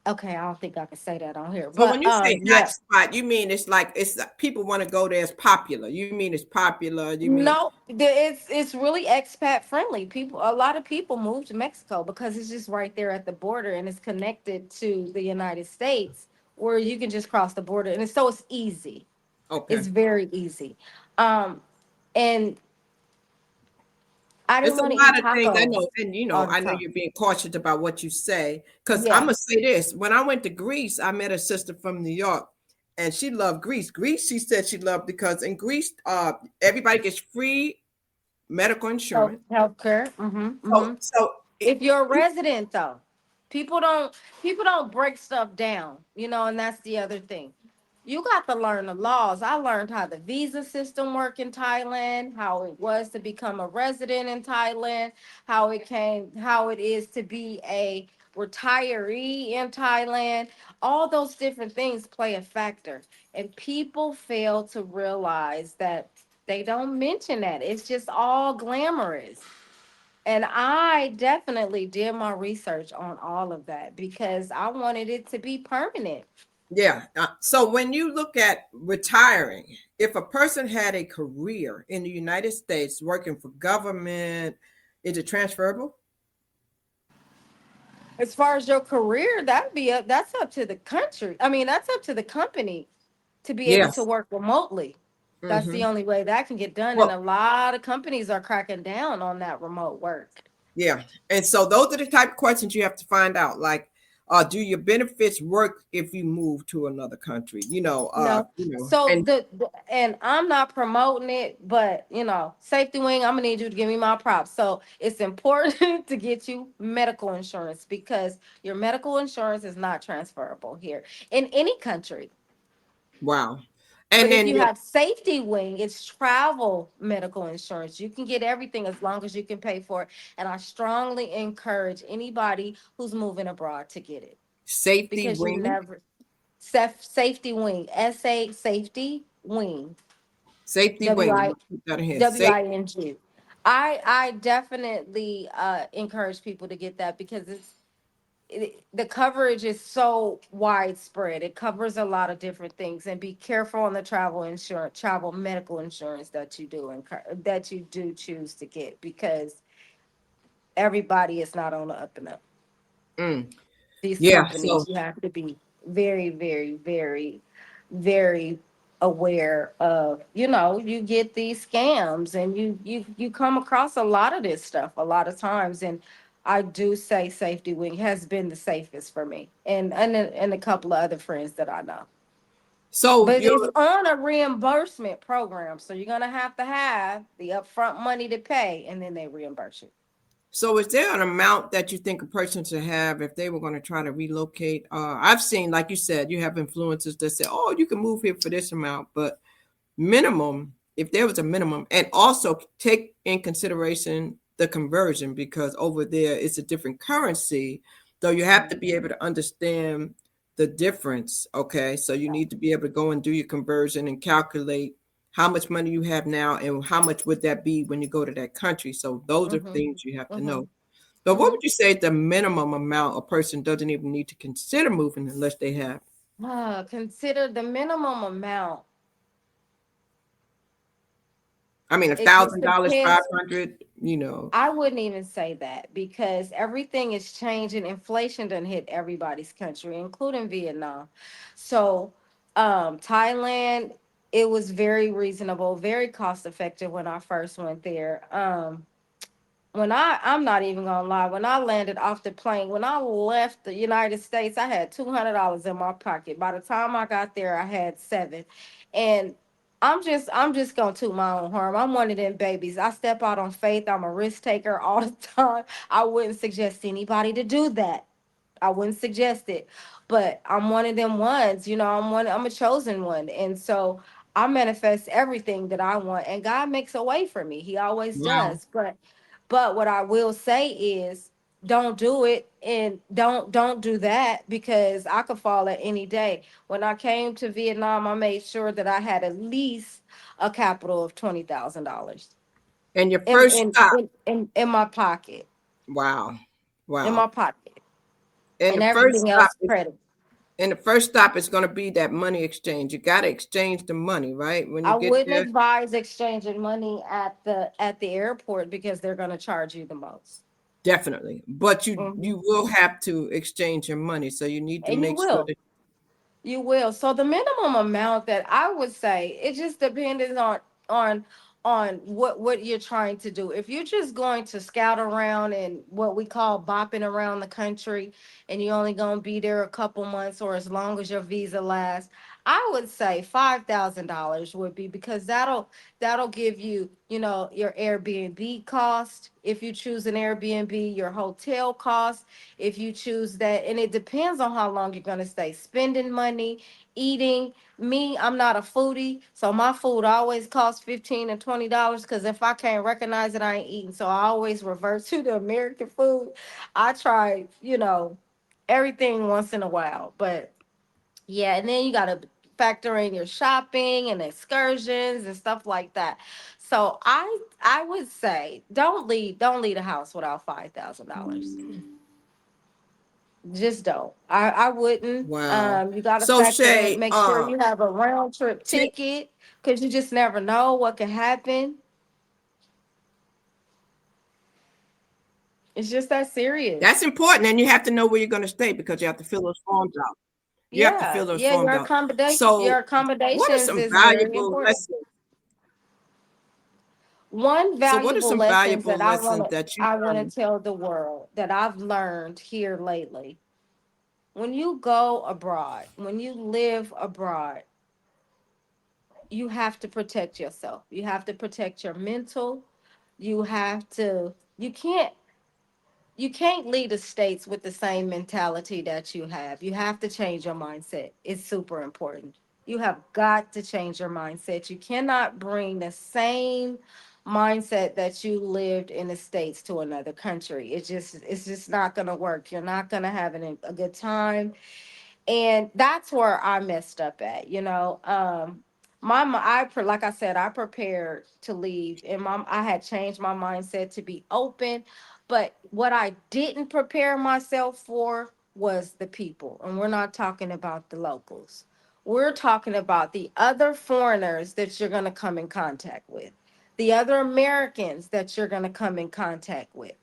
okay, I don't think I can say that on here, So when but you say hot yeah. spot, you mean it's like it's people want to go there. It's popular. You mean it's popular. You mean No, it's really expat friendly. People, a lot of people move to Mexico because it's just right there at the border and it's connected to the United States, where you can just cross the border, and it's easy. okay? It's very easy. Um, and I didn't It's a want to eat lot of things I tacos know, and all the I know time. you're being cautious about what you say. Because I'm Yeah. gonna say this: when I went to Greece, I met a sister from New York, and she loved Greece. Greece, she said she loved because in Greece, everybody gets free medical insurance. Healthcare. Mm-hmm. Mm-hmm. So it, If you're a resident though, people don't people don't break stuff down, and that's the other thing. You got to learn the laws. I learned how the visa system work in Thailand, how it was to become a resident in Thailand, how it is to be a retiree in Thailand. All those different things play a factor, and people fail to realize that they don't mention that. It's just all glamorous. And I definitely did my research on all of that because I wanted it to be permanent. yeah. So when you look at retiring, if a person had a career in the United States working for government, is it transferable? As far as your career, that's up to the country. I mean, that's up to the company to be able to Yes. work remotely. That's the Hmm. only way that can get done. And Well, a lot of companies are cracking down on that remote work. yeah. And so those are the type of questions you have to find out. Like, do your benefits work if you move to another country? No. So And and I'm not promoting it, but safety wing, I'm gonna need you to give me my props. So it's important to get you medical insurance because your medical insurance is not transferable here in any country. wow. But And if then you have safety wing, it's travel medical insurance. You can get everything as long as you can pay for it. And I strongly encourage anybody who's moving abroad to get it safety because you wing, never safety wing, safety wing. safety W wing. I'm I gonna put that in here. W Safe. I N G. I definitely encourage people to get that because the coverage is so widespread. It covers a lot of different things, and be careful on the travel medical insurance that you do that you do choose to get because everybody is not on the up and up. Mm. These Yeah. companies, So you have to be very, very, very, very aware of. You get these scams, and you come across a lot of this stuff a lot of times. And I do say safety wing has been the safest for me and a couple of other friends that I know. so But it's you're on a reimbursement program, so you're gonna have to have the upfront money to pay, and then they reimburse you. So is there an amount that you think a person should have if they were going to try to relocate? I've seen, like you said, you have influencers that say, "Oh, you can move here for this amount," but minimum, if there was a minimum, and also take in consideration the conversion because over there it's a different currency, though you have to be able to understand the difference. Okay, so you need to be able to go and do your conversion and calculate how much money you have now and how much would that be when you go to that country. So those are Mm-hmm. things you have to Mm-hmm. know. But what Mm-hmm. would you say the minimum amount a person doesn't even need to consider moving unless they have? Consider the minimum amount. I mean, a It just thousand dollars, five depends. hundred. I wouldn't even say that because everything is changing. Inflation done hit everybody's country, including Vietnam. So, Thailand, it was very reasonable, very cost effective when I first went there. I'm not even gonna lie, when I landed off the plane, when I left the United States, I had $200 in my pocket. By the time I got there, I had seven. And I'm just gonna toot my own horn. I'm one of them babies. I step out on faith. I'm a risk taker all the time. I wouldn't suggest anybody to do that. I wouldn't suggest it. But I'm one of them ones, I'm a chosen one. And so I manifest everything that I want, and God makes a way for me. He always Wow. does. But what I will say is don't do it, and don't do that because I could fall at any day. When I came to Vietnam, I made sure that I had at least a capital of $20,000. And your first stop. in my pocket, Wow. in Wow. my pocket, And and the first everything stop else is credit. going to be that money exchange. You got to exchange the money, right? When you I get wouldn't there, advise exchanging money at the airport because they're going to charge you the most. definitely. But Hmm. you will have to exchange your money, so you need to And you make sure will. that You will. So the minimum amount that I would say, it just depends on on what you're trying to do. If you're just going to scout around and what we call bopping around the country, and you're only going to be there a couple months or as long as your visa lasts, I would say $5,000 would be, because that'll give you, you know, your Airbnb cost if you choose an Airbnb, your hotel cost if you choose that. And it depends on how long you're going to stay spending money, eating. Me, I'm not a foodie, so my food always costs $15 and $20, because if I can't recognize it, I ain't eating. So I always revert to the American food. I try, you know, everything once in a while, but yeah. And then you got to factor in your shopping and excursions and stuff like that. So I would say don't leave the house without $5,000. Just don't. I wouldn't. wow. You got to So factor in, Shay, make sure you have a round trip take ticket, because you just never know what can happen. It's just that that's serious. important, and you have to know where you're going to stay because you have to fill those forms out. You have to Yeah, fill those yeah. forms out. Your So, what are accommodations some is very valuable important. lessons? One So, what are valuable some lessons valuable that lessons that you I want learned? to tell the world that I've learned here lately. When you go abroad, when you live abroad, you have to protect yourself. You have to protect your mental. You can't leave the states with the same mentality that you have. You have to change your mindset. It's super important. You have got to change your mindset. You cannot bring the same mindset that you lived in the states to another country. It's just not going to work. You're not going to have a good time. And that's where I messed up at, like I said, I prepared to leave, and I had changed my mindset to be open. But what I didn't prepare myself for was the people. And we're not talking about the locals. We're talking about the other foreigners that you're going to come in contact with, the other Americans that you're going to come in contact with.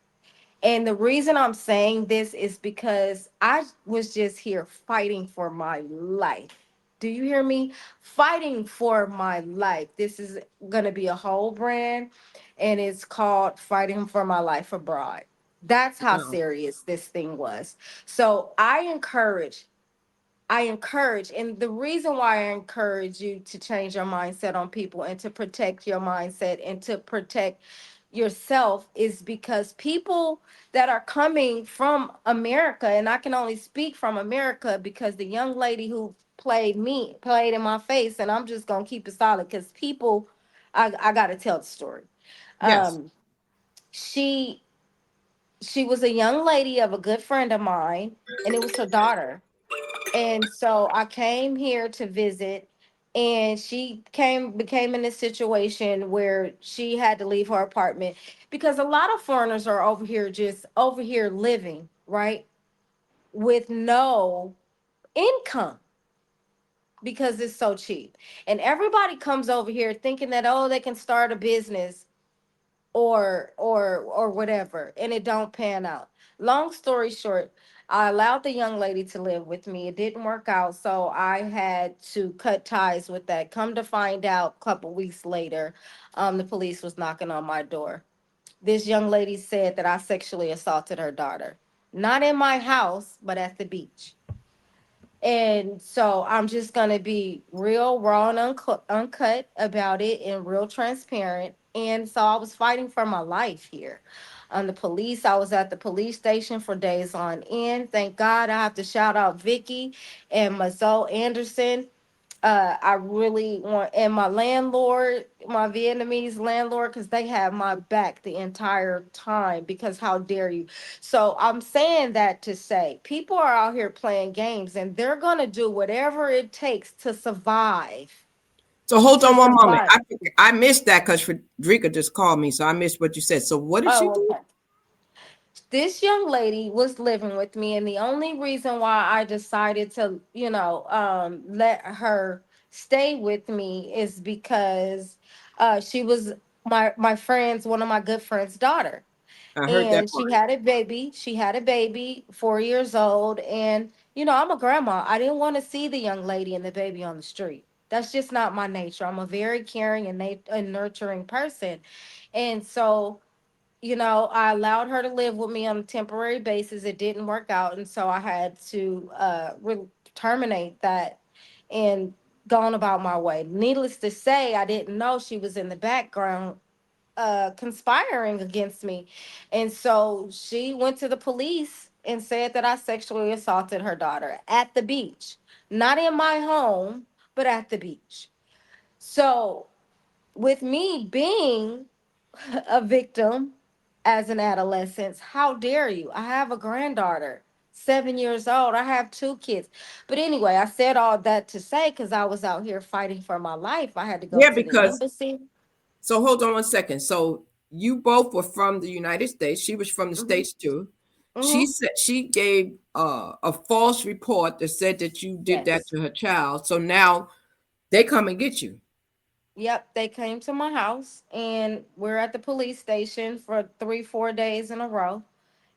And the reason I'm saying this is because I was just here fighting for my life. Do you hear me? Fighting for my life. This is going to be a whole brand, and it's called Fighting for My Life Abroad. That's how Wow. serious this thing was. So and the reason why I encourage you to change your mindset on people and to protect your mindset and to protect yourself is because people that are coming from America, and I can only speak from America because the young lady who played in my face, and I'm just gonna keep it solid because I gotta tell the story. Yes. Um, she she was a young lady of a good friend of mine, and it was her daughter. And so I came here to visit, and she became in a situation where she had to leave her apartment because a lot of foreigners are over here, just over here living, right? With no income because it's so cheap. And everybody comes over here thinking that, oh, they can start a business or whatever, and it don't pan out. Long story short, I allowed the young lady to live with me. It didn't work out, so I had to cut ties with that. Come to find out, a couple weeks later, the police was knocking on my door. This young lady said that I sexually assaulted her daughter, not in my house but at the beach. And so I'm just going to be real raw and uncut about it and real transparent. And so I was fighting for my life here. I was at the police station for days on end. Thank God I have to shout out Vicky and Mazo Anderson. I really want, and my landlord, my Vietnamese landlord, because they have my back the entire time. Because how dare you? So I'm saying that to say people are out here playing games, and they're gonna do whatever it takes to survive. So hold to on one moment. survive. I missed that because Frederica just called me, so I missed what you said. So what did she Oh, do? okay. This young lady was living with me, and the only reason why I decided to, let her stay with me is because she was my friend's, one of my good friend's daughter, I heard that and part. she had a baby. She had a baby, 4 years old, and I'm a grandma. I didn't want to see the young lady and the baby on the street. That's just not my nature. I'm a very caring and nurturing person, and so I allowed her to live with me on a temporary basis. It didn't work out, and so I had to terminate that and gone about my way. Needless to say, I didn't know she was in the background conspiring against me, and so she went to the police and said that I sexually assaulted her daughter at the beach, not in my home, but at the beach. So, with me being a victim as an adolescent. How dare you? I have a granddaughter, 7 years old. I have two kids. But anyway, I said all that to say because I was out here fighting for my life. I had to go Yeah, to the because embassy. so hold on one second. So you both were from the United States. She was from the Hmm. States too. She Hmm. said she gave a false report that said that you did that Yes. to her child. So now they come and get you. Yep. They came to my house and we're at the police station for 3, 4 days in a row.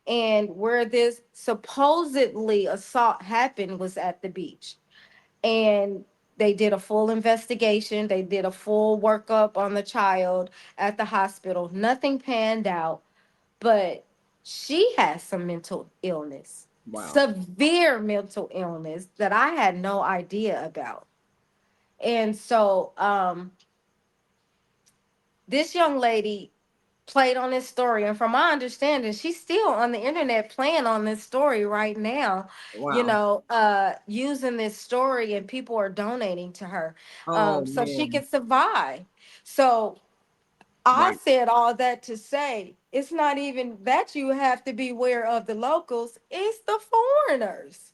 And where this supposedly assault happened was at the beach. And they did a full investigation. They did a full workup on the child at the hospital. Nothing panned out, but she has some mental illness, Wow. severe mental illness that I had no idea about. And so, this young lady played on this story, and from my understanding she's still on the internet playing on this story right now, Wow. using this story, and people are donating to her Oh so she man. can survive. So I Right. said all that to say it's not even that you have to beware of the locals, it's the foreigners.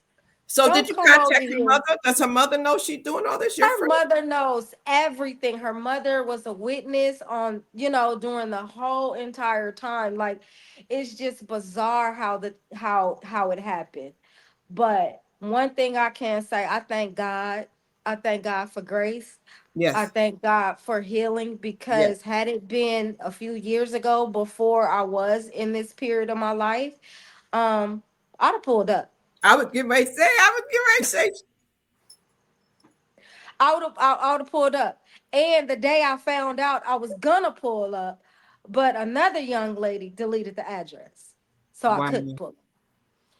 So did Don't you come over contact your here. mother? Does her mother know she's doing all this? Your Her friend? mother knows everything. Her mother was a witness on, during the whole entire time. Like, it's just bizarre how it happened. But one thing I can say, I thank God. I thank God for grace. I Yes. thank God for healing, Yes. because had it been a few years ago before I was in this period of my life, um, I'd have pulled up. I would get ready to say, I would have pulled up. And the day I found out I was gonna pull up, but another young lady deleted the address. So I couldn't wow. pull.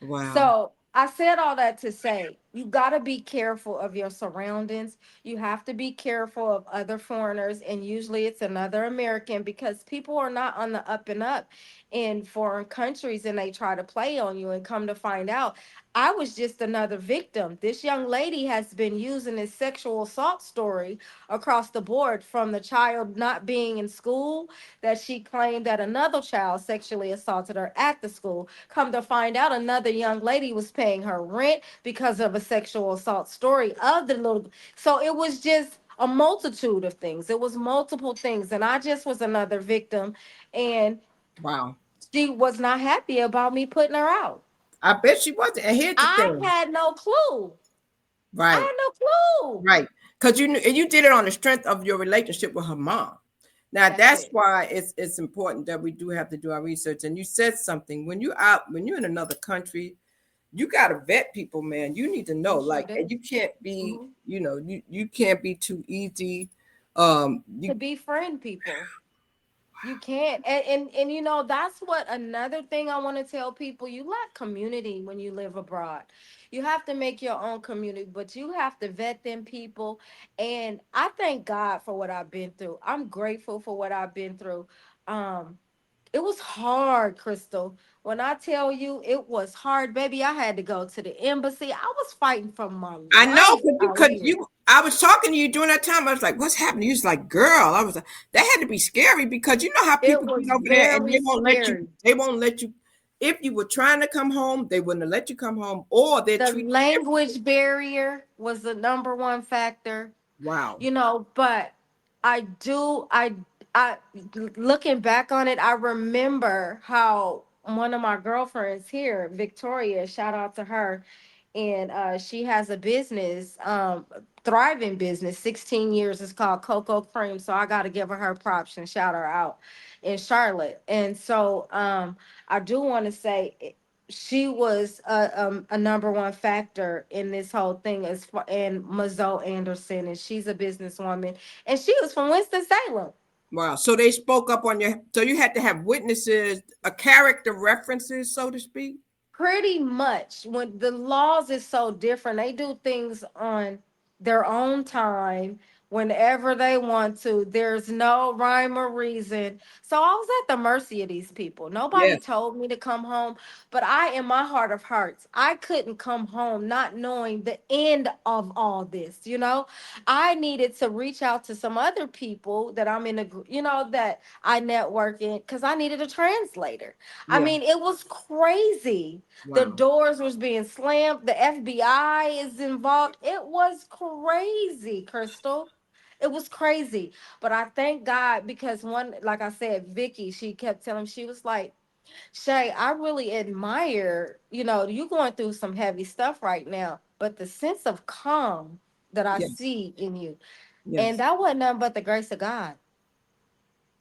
Wow. So I said all that to say you got to be careful of your surroundings. You have to be careful of other foreigners, and usually it's another American, because people are not on the up and up in foreign countries, and they try to play on you. And come to find out, I was just another victim. This young lady has been using this sexual assault story across the board, from the child not being in school, that she claimed that another child sexually assaulted her at the school. Come to find out, another young lady was paying her rent because of a sexual assault story of the little. So it was just a multitude of things. It was multiple things. And I just was another victim. And Wow. she was not happy about me putting her out. I bet she wasn't. And here's the I thing. had no clue. I Right. had no clue. Right. Because you knew, and you did it on the strength of your relationship with her mom. Now That's that's it. why it's important that we do have to do our research. And you said something when you're in another country, you gotta vet people, man. You need to know, You sure like, and did. you can't be, Hmm. you can't be too easy. To You befriend people. You can't. And that's what another thing I want to tell people. You lack community when you live abroad. You have to make your own community, but you have to vet them people. And I thank God for what I've been through. I'm grateful for what I've been through. Um, it was hard, Crystal. When I tell you it was hard, baby, I had to go to the embassy. I was fighting for my I know life because you out could here. you I was talking to you during that time. I was like, what's happening? You was like, girl. I was like, that had to be scary because you know how It people was get over there and very scary. they won't let you if you were trying to come home, they wouldn't have let you come home or they The treat you differently. language barrier was the number one factor. Wow. But I do, I, looking back on it, I remember how one of my girlfriends here, Victoria, shout out to her, and she has a business, thriving business, 16 years. It's called Cocoa Cream. So I got to give her props and shout her out in Charlotte. And so I do want to say she was a number one factor in this whole thing, as far, and Mazo Anderson, and she's a businesswoman, and she was from Winston-Salem. Wow. So they spoke up on your, so you had to have witnesses, a character references, so to speak. Pretty much. When the laws is so different, they do things on their own time whenever they want to. There's no rhyme or reason. So I was at the mercy of these people. Nobody Yes. told me to come home, but I, in my heart of hearts, I couldn't come home not knowing the end of all this. I needed to reach out to some other people that I'm in a that I network in, because I needed a translator. I Yeah. mean, it was crazy. The Wow. doors was being slammed. The FBI is involved. It was crazy, Crystal. It was crazy. But I thank God, because one, like I said, Vicky, she kept telling me, she was like, Shay, I really admire, you going through some heavy stuff right now, but the sense of calm that I Yes. see in you. And Yes. that wasn't nothing but the grace of God. And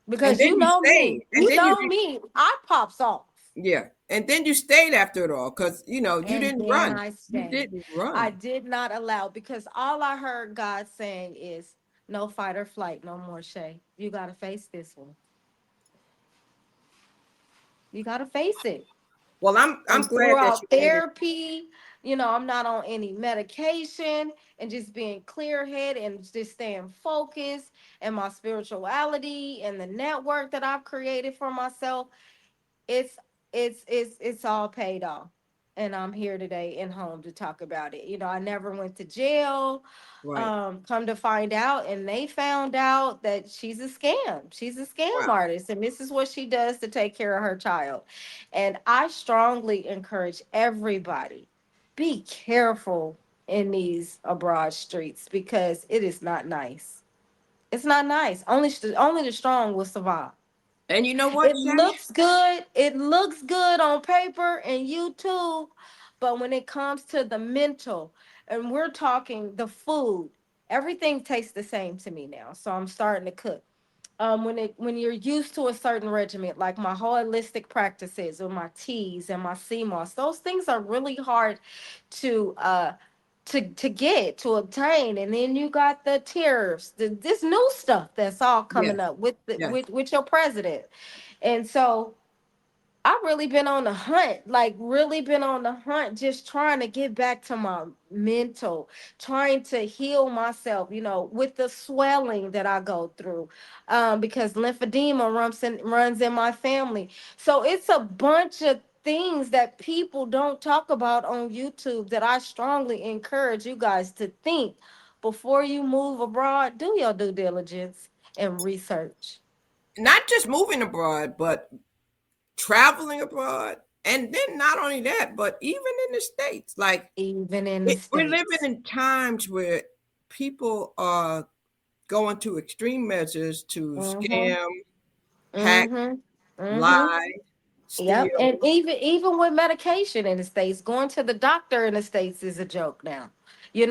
Because then you stayed. And then I pops off. yeah. And then you stayed after it all because, you And didn't then run. I You stayed. didn't I run. did not allow, because all I heard God saying is, no fight or flight no more, Shay. You got to face this one. You got to face it. Well, I'm And glad that you throughout made it. therapy, I'm not on any medication, and just being clear headed and just staying focused, and my spirituality and the network that I've created for myself, it's it's all paid off, and I'm here today and home to talk about it. I never went to jail. Right. Come to find out, and they found out that she's a scam Wow. artist, and this is what she does to take care of her child. And I strongly encourage everybody, be careful in these abroad streets, because it is not nice. It's not nice. Only the strong will survive. And you know what, It Shay? looks good. It looks good on paper and YouTube, but when it comes to the mental, and we're talking the food, everything tastes the same to me now. So I'm starting to cook. When you're used to a certain regimen, like my holistic practices or my teas and my CMOS, those things are really hard to to obtain. And then you got the tariffs, this new stuff that's all Yes. coming up with Yes. with your president. And so I've really been on the hunt, like really been on the hunt, just trying to get back to my mental, trying to heal myself, with the swelling that I go through, because lymphedema runs in my family. So it's a bunch of things that people don't talk about on YouTube that I strongly encourage you guys to think before you move abroad. Do your due diligence and research. Not just moving abroad, but traveling abroad. And then not only that, but even in the States. Like Even in the we're living States. in times where people are going to extreme measures to Mm-hmm. scam, hack, Mm-hmm. Mm-hmm. lie, Yep. steal. And even with medication in the States, going to the doctor in the States is a joke now. You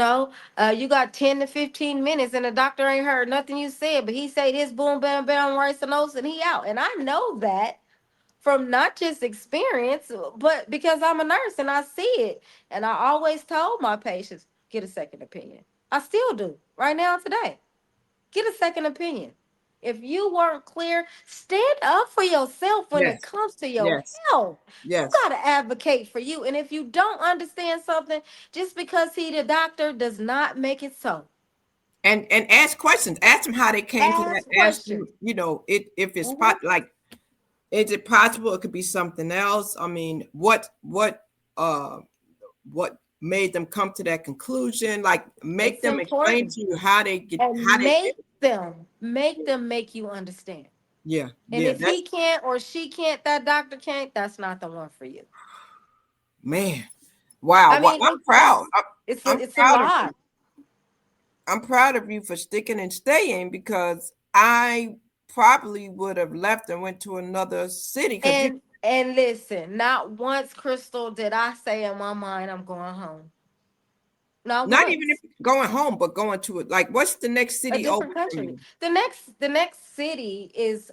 got 10 to 15 minutes, and the doctor ain't heard nothing you said, but he say this, boom, bam, bam, rice and oats, and he out. And I know that from not just experience, but because I'm a nurse and I see it. And I always told my patients, get a second opinion. I still do right now today. Get a second opinion. If you weren't clear, stand up for yourself when it Yes. comes to your Yes. health. You Yes. got to advocate for you. And if you don't understand something, just because he the doctor does not make it so. And ask questions. Ask them how they came to that. Ask Ask questions. them, if it's Mhm. like, is it possible it could be something else? I mean, uh what made them come to that conclusion? Like, make It's them explain important. to you how they get how And they get. make them make you understand. Yeah, And yeah. if That's he can't or she can't, that doctor can't, that's not the one for you. man. Wow. I Well, mean, I'm proud. I'm it's a proud of you. lot. I'm proud of you for sticking and staying because I probably would have left and went to another city because you And listen, not once, Crystal, did I say in my mind I'm going home. Not not even if once. going home, but going to it. Like, what's the next A city over different for country. you? The next city is,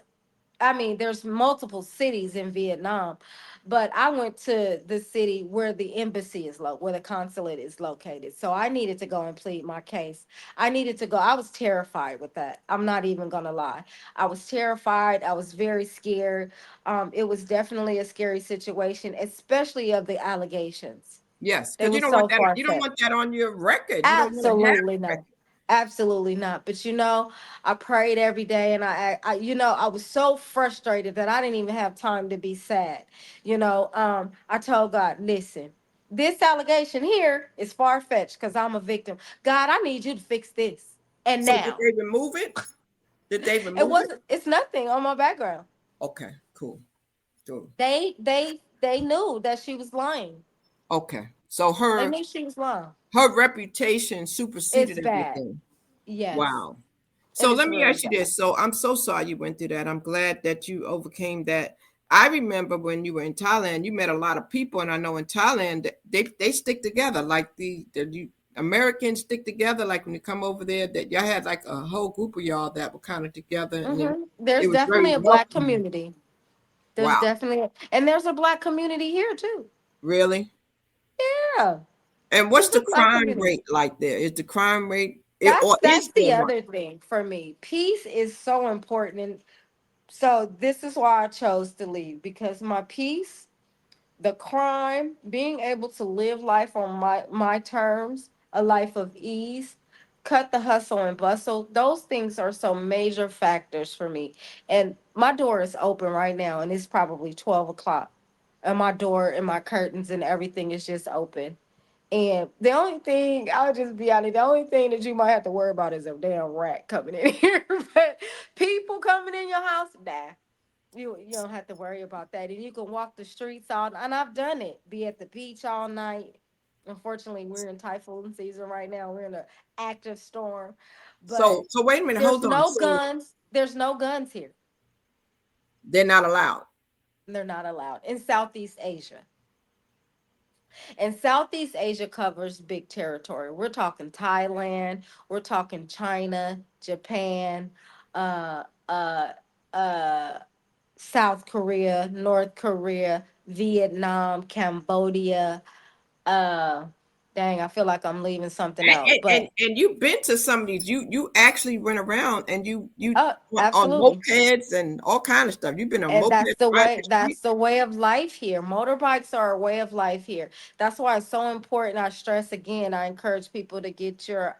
I mean, there's multiple cities in Vietnam, but I went to the city where the embassy is where the consulate is located. So I needed to go and plead my case. I needed to go. I was terrified with that. I'm not even gonna lie. I was terrified. I was very scared. It was definitely a scary situation, especially of the allegations. Yes, They because were so far you don't fetched. want that on your record. You don't want to have Absolutely a not. record. Absolutely not. But I prayed every day, and I was so frustrated that I didn't even have time to be sad. I told God, listen, this allegation here is far fetched because I'm a victim. God, I need you to fix this. And So did now they remove it? Did they it remove it? wasn't. It's nothing on my background. Okay, cool. Cool. They knew that she was lying. Okay. So They her knew she was lying. her reputation superseded It's bad. everything. Yes, Wow. So and it's let me really ask you bad. this. So I'm so sorry you went through that. I'm glad that you overcame that. I remember when you were in Thailand, you met a lot of people, and I know in Thailand they stick together like the Americans stick together. Like when you come over there, that y'all had like a whole group of y'all that were kind of together, and it There's was very definitely a black welcoming. community. There's Wow, definitely, and there's a black community here too. really? Yeah, And what's there's the a black crime community. rate like there? Is the crime rate or That's is the there one? other thing for me. Peace is so important, and so this is why I chose to leave because my peace, the crime, being able to live life on my terms, a life of ease, cut the hustle and bustle. Those things are so major factors for me. And my door is open right now, and it's probably 12 o'clock, and my door and my curtains and everything is just open. And the only thing, I'll just be honest, the only thing that you might have to worry about is a damn rat coming in here. But people coming in your house, nah. You don't have to worry about that. And you can walk the streets all, and I've done it. Be at the beach all night. Unfortunately, we're in typhoon season right now. We're in an active storm. So But so wait a minute, there's hold on. no So guns. There's no guns here. they're not allowed. They're not allowed in Southeast Asia. And Southeast Asia covers big territory. We're talking Thailand, we're talking China, Japan, uh, uh, uh, South Korea, North Korea, Vietnam, Cambodia. Uh, Dang, I feel like I'm leaving something And, out, but and you've been to some of these. You actually went around and you went on absolutely. mopeds and all kind of stuff. You've been on And mopeds that's the riding way the street. that's the way of life here. Motorbikes are a way of life here. That's why it's so important. I stress again, I encourage people to get your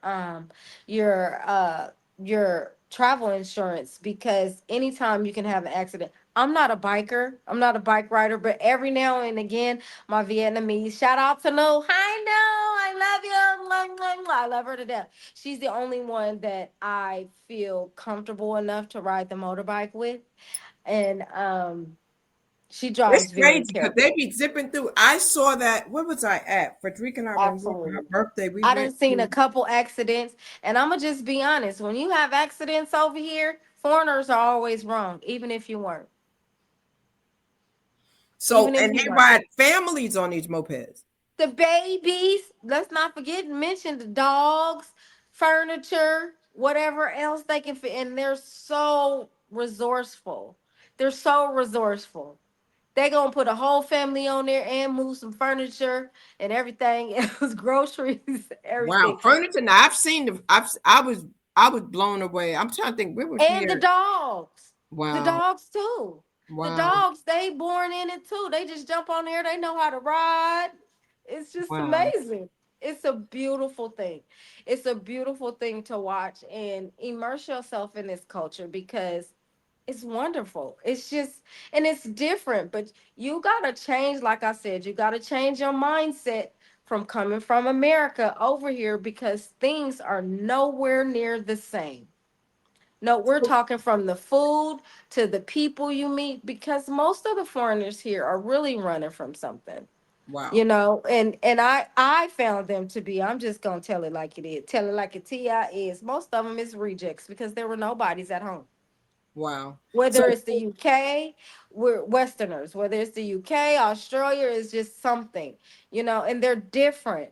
your travel insurance because anytime you can have an accident. I'm not a biker. I'm not a bike rider, but every now and again, my Vietnamese, shout out to No. Hi No, I love you. Mwah, mwah, mwah. I love her to death. She's the only one that I feel comfortable enough to ride the motorbike with, and she It's drives very crazy because they careful. be zipping through. I saw that. Where was I at? Frederica and I were for her Absolutely. birthday. We I went done seen a to. couple accidents, and I'm gonna just be honest. When you have accidents over here, foreigners are always wrong, even if you weren't. So Even if and you they weren't. ride families on these mopeds. The babies, let's not forget mention the dogs, furniture, whatever else they can fit, and they're so resourceful. They're so resourceful. They gonna put a whole family on there and move some furniture and everything else, groceries, Wow, everything, furniture. Now I've seen the. I was blown away. I'm trying to think. Where was and the here? dogs, the Wow, dogs too. The wow, dogs, they born in it too. They just jump on there. They know how to ride. It's just wow. amazing. It's a beautiful thing. It's a beautiful thing to watch and immerse yourself in this culture because it's wonderful. It's just, and it's different, but you got to change. Like I said, you got to change your mindset from coming from America over here because things are nowhere near the same. No, we're talking from the food to the people you meet because most of the foreigners here are really running from something. Wow. you know, and I found them to be, I'm just gonna tell it like it is, tell it like it is, most of them is rejects because there were nobodies at home. Wow. Whether So it's the UK, we're Westerners. Whether it's the UK, Australia is just something, you know, and they're different.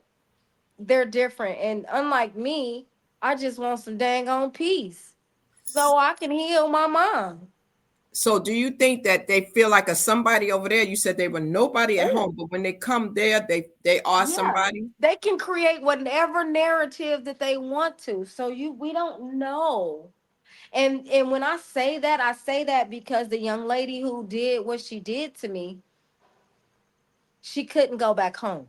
They're different. And unlike me, I just want some dang on peace so I can heal my mind. so do you think that they feel like a somebody over there? You said they were nobody at Yeah. home, but when they come there, they are Yeah. somebody. They can create whatever narrative that they want to. So we don't know. And when I say that because the young lady who did what she did to me, she couldn't go back home.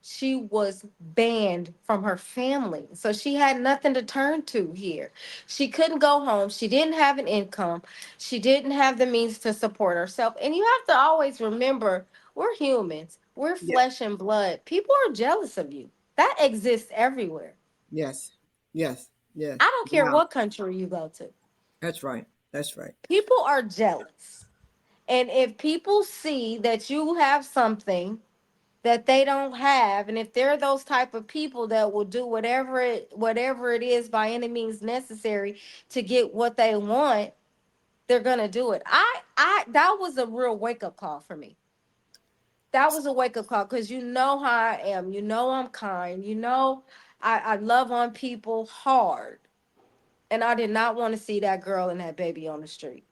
She was banned from her family. So she had nothing to turn to here. She couldn't go home. She didn't have an income. She didn't have the means to support herself. And you have to always remember, we're humans. We're Yeah. flesh and blood. People are jealous of you. That exists everywhere. Yes. Yes. Yes. I don't care Wow. what country you go to. That's right. That's right. People are jealous. And if people see that you have something that they don't have, and if they're those type of people that will do whatever it is by any means necessary to get what they want, they're gonna do it. I that was a real wake-up call for me. That was a wake-up call because you know how I am. You know I'm kind. You know I love on people hard. And I did not want to see that girl and that baby on the street.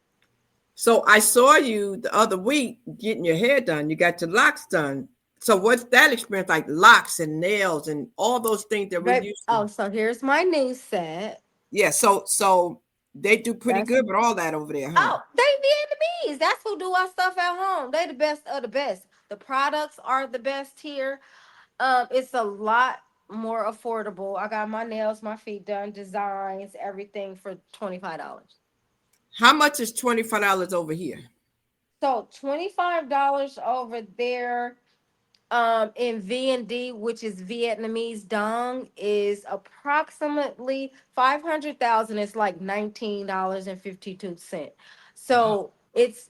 So I saw you the other week getting your hair done. You got your locks done. So what's that experience like? Locks and nails and all those things that we're Babe, used to. oh, so here's my new set. Yeah. So they do pretty That's good with all that over there, huh? Oh, they Vietnamese. That's who do our stuff at home. They the best of the best. The products are the best here. It's a lot more affordable. I got my nails, my feet done, designs, everything for $25. How much is $25 over here? So $25 over there. In V&D, which is Vietnamese dong, is approximately 500,000. It's like $19.52. Wow. So it's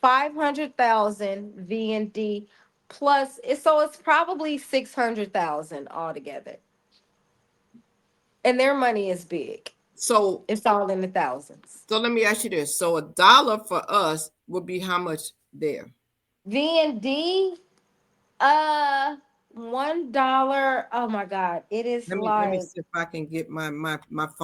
500,000 V&D plus it's probably 600,000 altogether. And their money is big. So It's all in the thousands. so let me ask you this. So $1 for us would be how much there? V&D, uh $1. Oh my God. It is Let me like, see if I can get my I phone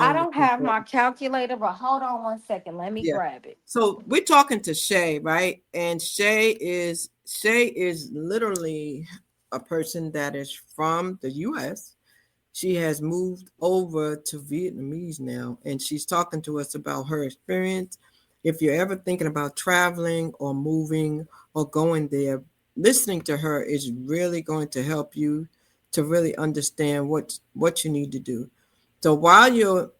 to don't have convert. my calculator, but hold on one second. Let me Yeah. grab it. So we're talking to Shay, right? And Shay is literally a person that is from the US. She has moved over to Vietnamese now, and she's talking to us about her experience. If you're ever thinking about traveling or moving or going there, listening to her is really going to help you to really understand what you need to do. So while you're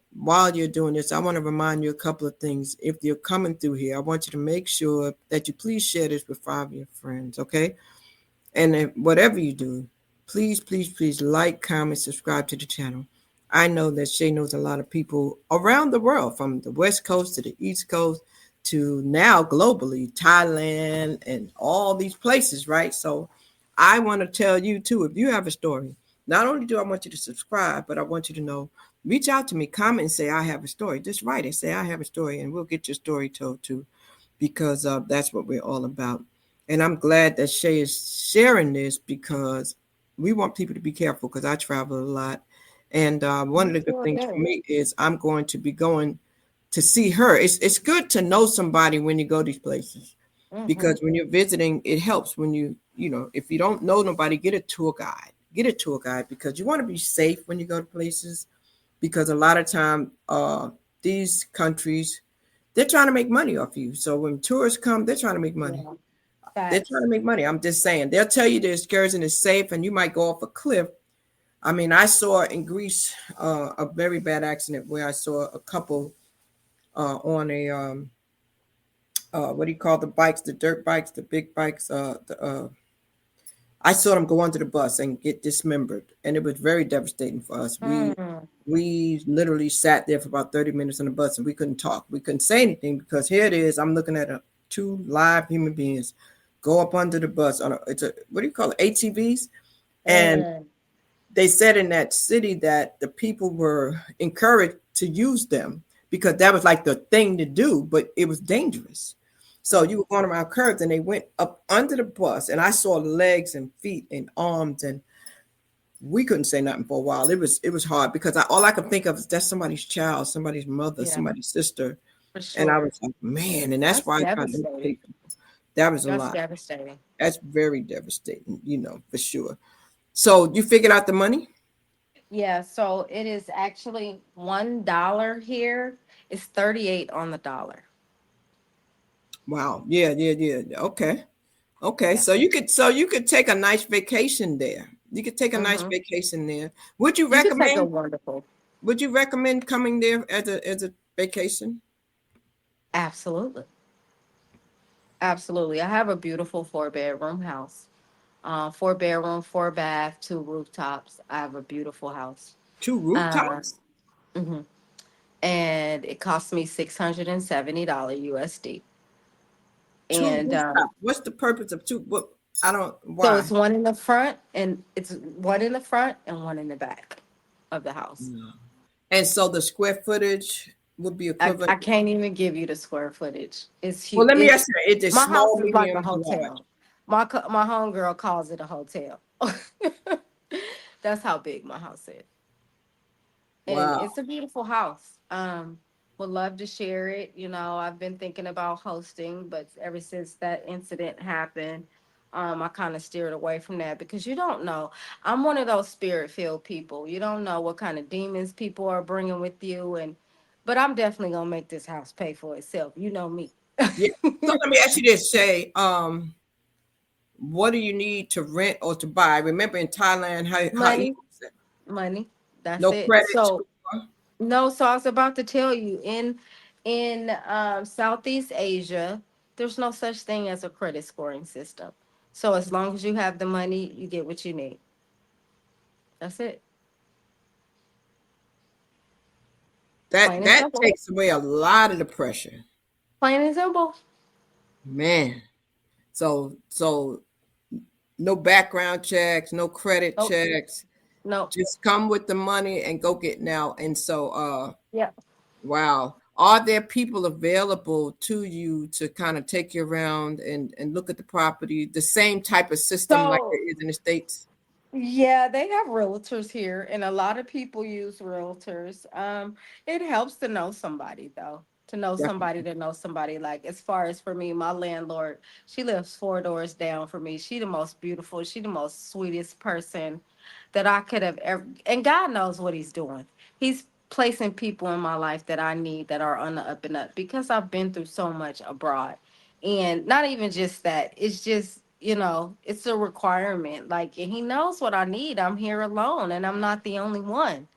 doing this, I want to remind you a couple of things. If you're coming through here, I want you to make sure that you please share this with 5 of your friends, okay? And whatever you do, please, please, please like, comment, subscribe to the channel. I know that Shay knows a lot of people around the world, from the West Coast to the East Coast to now globally, Thailand and all these places, right? So I want to tell you too, if you have a story, not only do I want you to subscribe, but I want you to know, reach out to me, comment and say, I have a story. Just write it, say, I have a story, and we'll get your story told too, because that's what we're all about. And I'm glad that Shay is sharing this because we want people to be careful, because I travel a lot. And one of You the good sure things for do. me is I'm going to be going to see her. It's good to know somebody when you go these places, Mm-hmm. because when you're visiting, it helps when if you don't know nobody, get a tour guide. Get a tour guide, because you want to be safe when you go to places, because a lot of time these countries, they're trying to make money off you. So when tourists come, they're trying to make money. Yeah. They're trying to Facts. make money. I'm just saying. They'll tell you the excursion is safe and you might go off a cliff. I mean, I saw in Greece a very bad accident where I saw a couple on a what do you call the bikes, the dirt bikes, the big bikes. I saw them go onto the bus and get dismembered, and it was very devastating for us. We Mm. we literally sat there for about 30 minutes on the bus, and we couldn't talk. We couldn't say anything, because here it is. I'm looking at two live human beings go up under the bus on it's a, what do you call it, ATVs. And Mm. they said in that city that the people were encouraged to use them because that was like the thing to do, but it was dangerous. So you were going around curves and they went up under the bus and I saw legs and feet and arms and we couldn't say nothing for a while. It was hard because all I could think of is that's somebody's child, somebody's mother, Yeah, somebody's sister. for And I sure. was like, man, and that's That's why I try to devastating. educate people. That was a That's lot. devastating. That's very devastating, for sure. So you figured out the money? Yeah, so it is actually $1 here. It's 38 on the dollar. Wow. Yeah, yeah, yeah. Okay. Okay. Yeah. So you could take a nice vacation there. You could take a nice Hmm. vacation there. Would you You could take a recommend wonderful. would you recommend coming there as a vacation? Absolutely. Absolutely. I have a beautiful 4 bedroom house. 4 bedroom, 4 bath, 2 rooftops. I have a beautiful house. Two Uh, rooftops? mhm. And it cost me $670 USD. Two And rooftops. What's the purpose of two? What I don't so why? it's one in the front and it's one in the front and one in the back of the house. No. And so the square footage would be I equivalent. can't even give you the square footage. It's Well, huge. let me It's ask you, is it my house small, is like a medium, large? hotel. My homegirl calls it a hotel. That's how big my house is. And Wow. it's a beautiful house. Would love to share it. I've been thinking about hosting, but ever since that incident happened, I kind of steered away from that because you don't know. I'm one of those spirit filled people. You don't know what kind of demons people are bringing with you, but I'm definitely gonna make this house pay for itself. You know me. Yeah. So let me ask you this, Shay. What do you need to rent or to buy? Remember in Thailand, how easy Money, is it? money. That's No it. credit So score. no, so I was about to tell you in Southeast Asia, there's no such thing as a credit scoring system. So as long as you have the money, you get what you need. That's it. That Plain and that simple. takes away a lot of the pressure. Plain and simple. Man. So no background checks, no credit Nope. checks. Nope. Just come with the money and go get now. And so Yeah. wow. Are there people available to you to kind of take you around and look at the property? The same type of system like So there is in the States? yeah, they have realtors here, and a lot of people use realtors. It helps to know somebody, though, Definitely. to know somebody. Like as far as for me, my landlord, she lives 4 doors down from me. She the most beautiful, she the most sweetest person that I could have ever. And God knows what He's doing. He's placing people in my life that I need that are on the up and up because I've been through so much abroad. And not even just that, it's just, it's a requirement. Like, and he knows what I need. I'm here alone and I'm not the only one.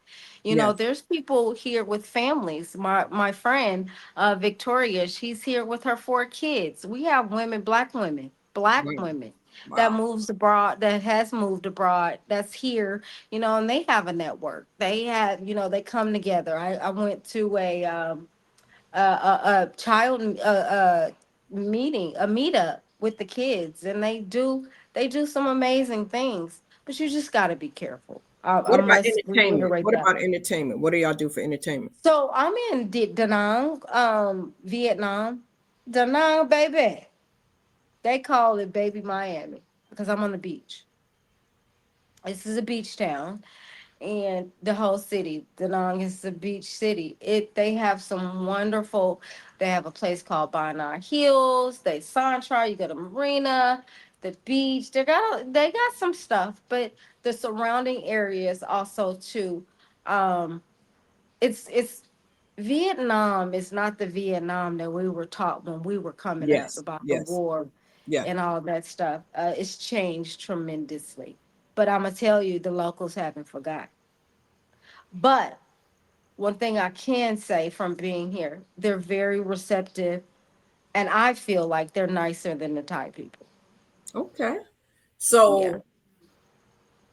Yes. There's people here with families. My friend, Victoria, she's here with her 4 kids. We have women, black Wow. women that Wow. moves abroad, that has moved abroad, that's here, and they have a network. They have, they come together. I went to a child meeting, a meetup with the kids, and they do some amazing things. But you just got to be careful. I What about must entertainment? reiterate What that. about entertainment? What do y'all do for entertainment? So I'm in Da Nang, Vietnam. Da Nang, baby. They call it Baby Miami because I'm on the beach. This is a beach town, and the whole city, Da Nang is a beach city. They have some wonderful. They have a place called Banar Hills. They Santra. You go to Marina, the beach. They got some stuff, but the surrounding areas also too. Um, it's Vietnam is not the Vietnam that we were taught when we were coming up Yes. about the Yes. war Yeah. and all that stuff. It's changed tremendously. But I'm gonna tell you, the locals haven't forgot. But one thing I can say from being here, they're very receptive, and I feel like they're nicer than the Thai people. Okay. Yeah. So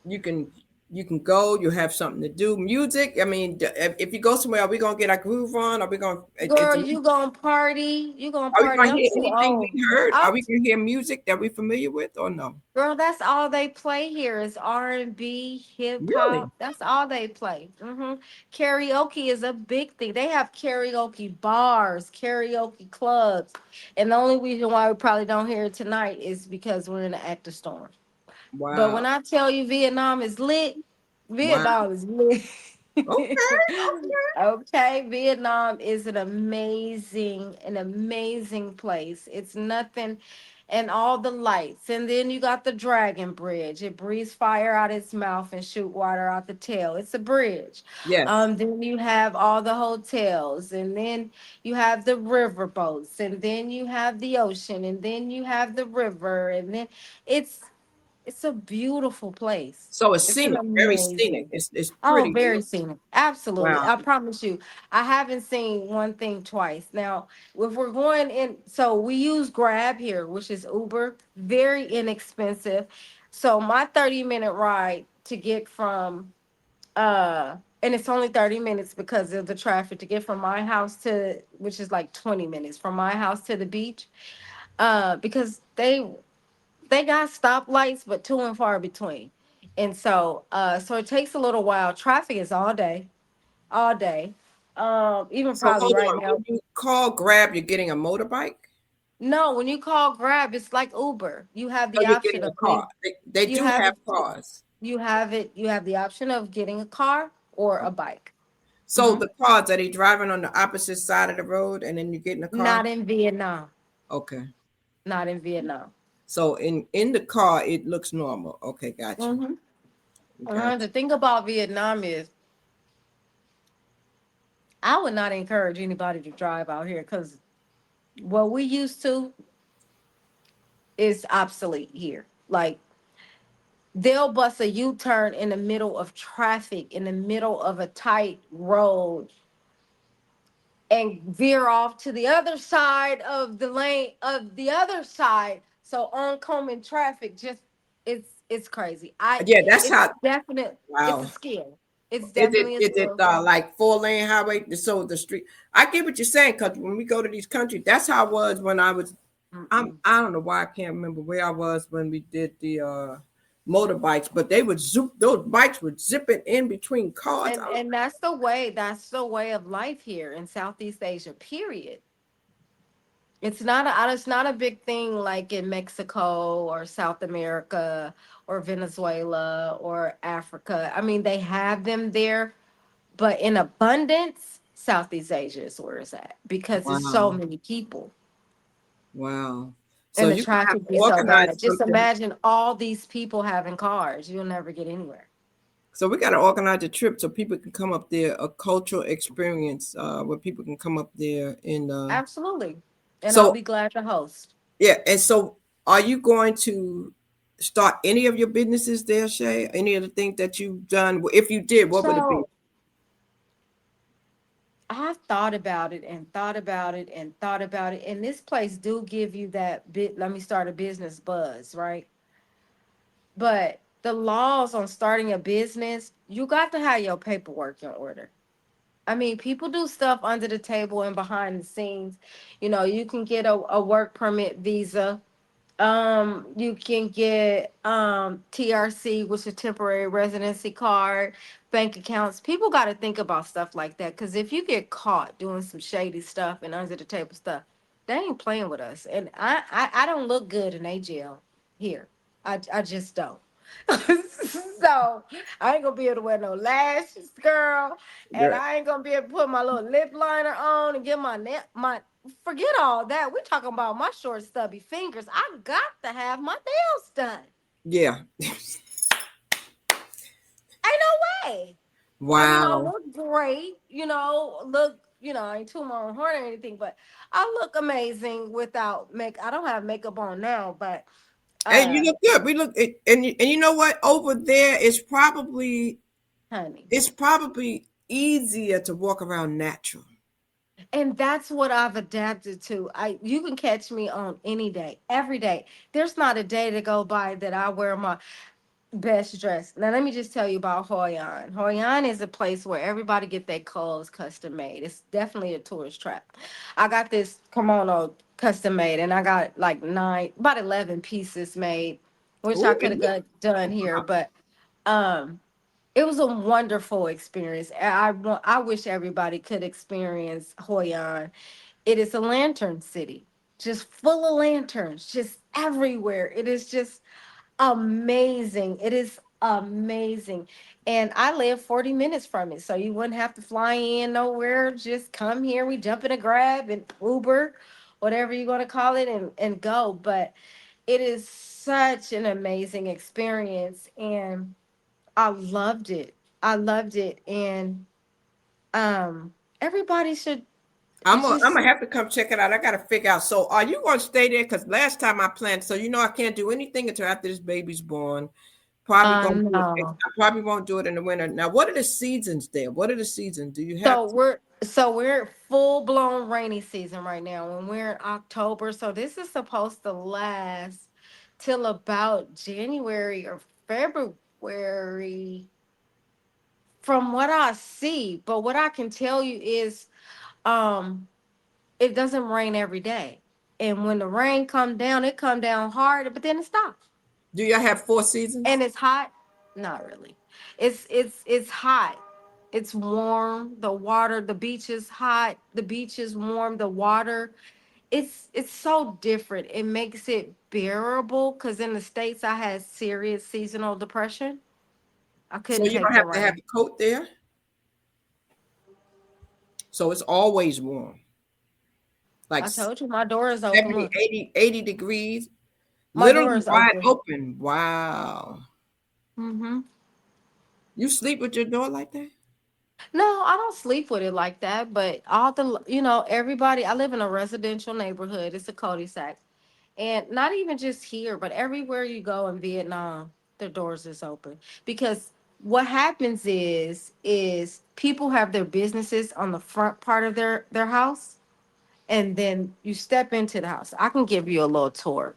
you can You can go. You have something to do. Music. I mean, if you go somewhere, are we gonna get our groove on? Are we gonna? Girl, you gonna party? You gonna Are we party? gonna I'm hear too anything old. we heard? Are I'm we gonna hear music that we're familiar with or no? Girl, that's all they play here is R&B, hip Really? hop. That's all they play. Karaoke is a big thing. They have karaoke bars, karaoke clubs, and the only reason why we probably don't hear it tonight is because we're in an active storm. But when Wow. I tell you Vietnam is lit, Wow. Vietnam is lit. Okay. Okay. Okay, Vietnam is an amazing place. It's nothing, and all the lights. And then you got the Dragon Bridge. It breathes fire out its mouth and shoot water out the tail. It's a bridge. Yes. Then you have all the hotels, and then you have the river boats, and then you have the ocean, and then you have the river, and then it's it's a beautiful place. So it's It's an scenic, very scenic. amazing. It's Oh, pretty. very scenic. Absolutely. Wow. I promise you. I haven't seen one thing twice. Now, if we're going in, so we use Grab here, which is Uber, very inexpensive. So my 30-minute ride to get from and it's only 30 minutes because of the traffic to get from my house to, which is like 20 minutes from my house to the beach. Because they got stoplights, but too and far between. And so it takes a little while. Traffic is all day, all day. Even So probably hold right on. now. When you call Grab, you're getting a motorbike? No, when you call Grab, it's like Uber. You have Or the you're option getting a of car? They you do have have it, cars. you have the option of getting a car or a bike. So hmm the cars, are they driving on the opposite side of the road and then you get in the car? Not in Vietnam. Okay. Not in Vietnam. So in the car, it looks normal. Okay, got you. hmm Got The thing about Vietnam is I would not encourage anybody to drive out here because what we used to is obsolete here. Like they'll bust a U-turn in the middle of traffic, in the middle of a tight road, and veer off to the other side of the lane of the other side. So oncoming traffic just it's crazy. you. Yeah, that's It's how. definite. It's a Wow. skill. It's Is it definitely a is it skill. like 4-lane highway? So the street. I get what you're saying because when we go to these countries, that's how I was when I was. Mm-mm. I don't know why I can't remember where I was when we did the motorbikes, but they would zoop. Those bikes would zipping in between cars. And that's the way of life here in Southeast Asia. Period. It's not a big thing like in Mexico or South America or Venezuela or Africa. I mean, they have them there, but in abundance, Southeast Asia is where it's at because there's so Wow, many people wow. So and the you have traffic to be so bad. organize Just something. imagine all these people having cars. You'll never get anywhere. So we got to organize a trip so people can come up there, a cultural experience where people can come up there and Absolutely. And I'll so be glad to host. yeah. And so, are you going to start any of your businesses there, Shay? Any of the things that you've done? If you did, what would it be? So I've thought about it and thought about it and thought about it. And this place do give you that bit, let me start a business buzz, right? But the laws on starting a business, you got to have your paperwork in order. I mean, people do stuff under the table and behind the scenes. You can get a work permit visa. You can get TRC, which is temporary residency card, bank accounts. People got to think about stuff like that because if you get caught doing some shady stuff and under the table stuff, they ain't playing with us. And I don't look good in a jail here. I just don't. So I ain't gonna be able to wear no lashes, girl, and Girl, I ain't gonna be able to put my little lip liner on and get my forget all that. We're talking about my short, stubby fingers. I got to have my nails done. yeah. Ain't no way. I mean, I Wow. look great, I ain't too my own horn or anything, but I look amazing without make. I don't have makeup on now, but And you uh, look good. We look, and you know what? Over there, honey. it's probably easier to walk around natural. And that's what I've adapted to. You can catch me on any day, every day. There's not a day to go by that I wear my Best dressed. Now let me just tell you about Hoi An. Hoi An is a place where everybody get their clothes custom made. It's definitely a tourist trap. I got this kimono custom made, and I got like about 11 pieces made, which Oh, I could have got done here, but um, it was a wonderful experience. I wish everybody could experience Hoi An. It is a lantern city, just full of lanterns, just everywhere. It is just amazing. It is amazing. And I live 40 minutes from it. So you wouldn't have to fly in nowhere. Just come here. We jump in a grab and Uber, whatever you're going to call it, and go. But it is such an amazing experience. And I loved it. I loved it. And everybody should I'm just gonna have to come check it out. I gotta figure out. So, are you gonna stay there? Because last time I planned, so you know I can't do anything until after this baby's born. Probably gonna do it. no. I probably won't do it in the winter. Now, what are the seasons there? What are the seasons? Do you have? So we're full blown rainy season right now, and we're in October. So this is supposed to last till about January or February, from what I see. But what I can tell you is, um, it doesn't rain every day, and when the rain come down, it come down hard, but then it stops. Do you have four seasons? And it's hot. Not really. It's hot. It's warm. The water, the beach is hot. The beach is warm. The water, it's so different. It makes it bearable, because in the States I had serious seasonal depression. I So couldn't you take don't the have to have rain. a coat there. So it's always warm, like I told you my door is open. 70, Look, 80 degrees, my door literally is wide open. open. Wow. Mm-hmm. You sleep with your door like that? No, I don't sleep with it like that, but everybody, I live in a residential neighborhood. It's a cul-de-sac. And not even just here, but everywhere you go in Vietnam, the doors is open. Because what happens is people have their businesses on the front part of their house, and then you step into the house. I can give you a little tour.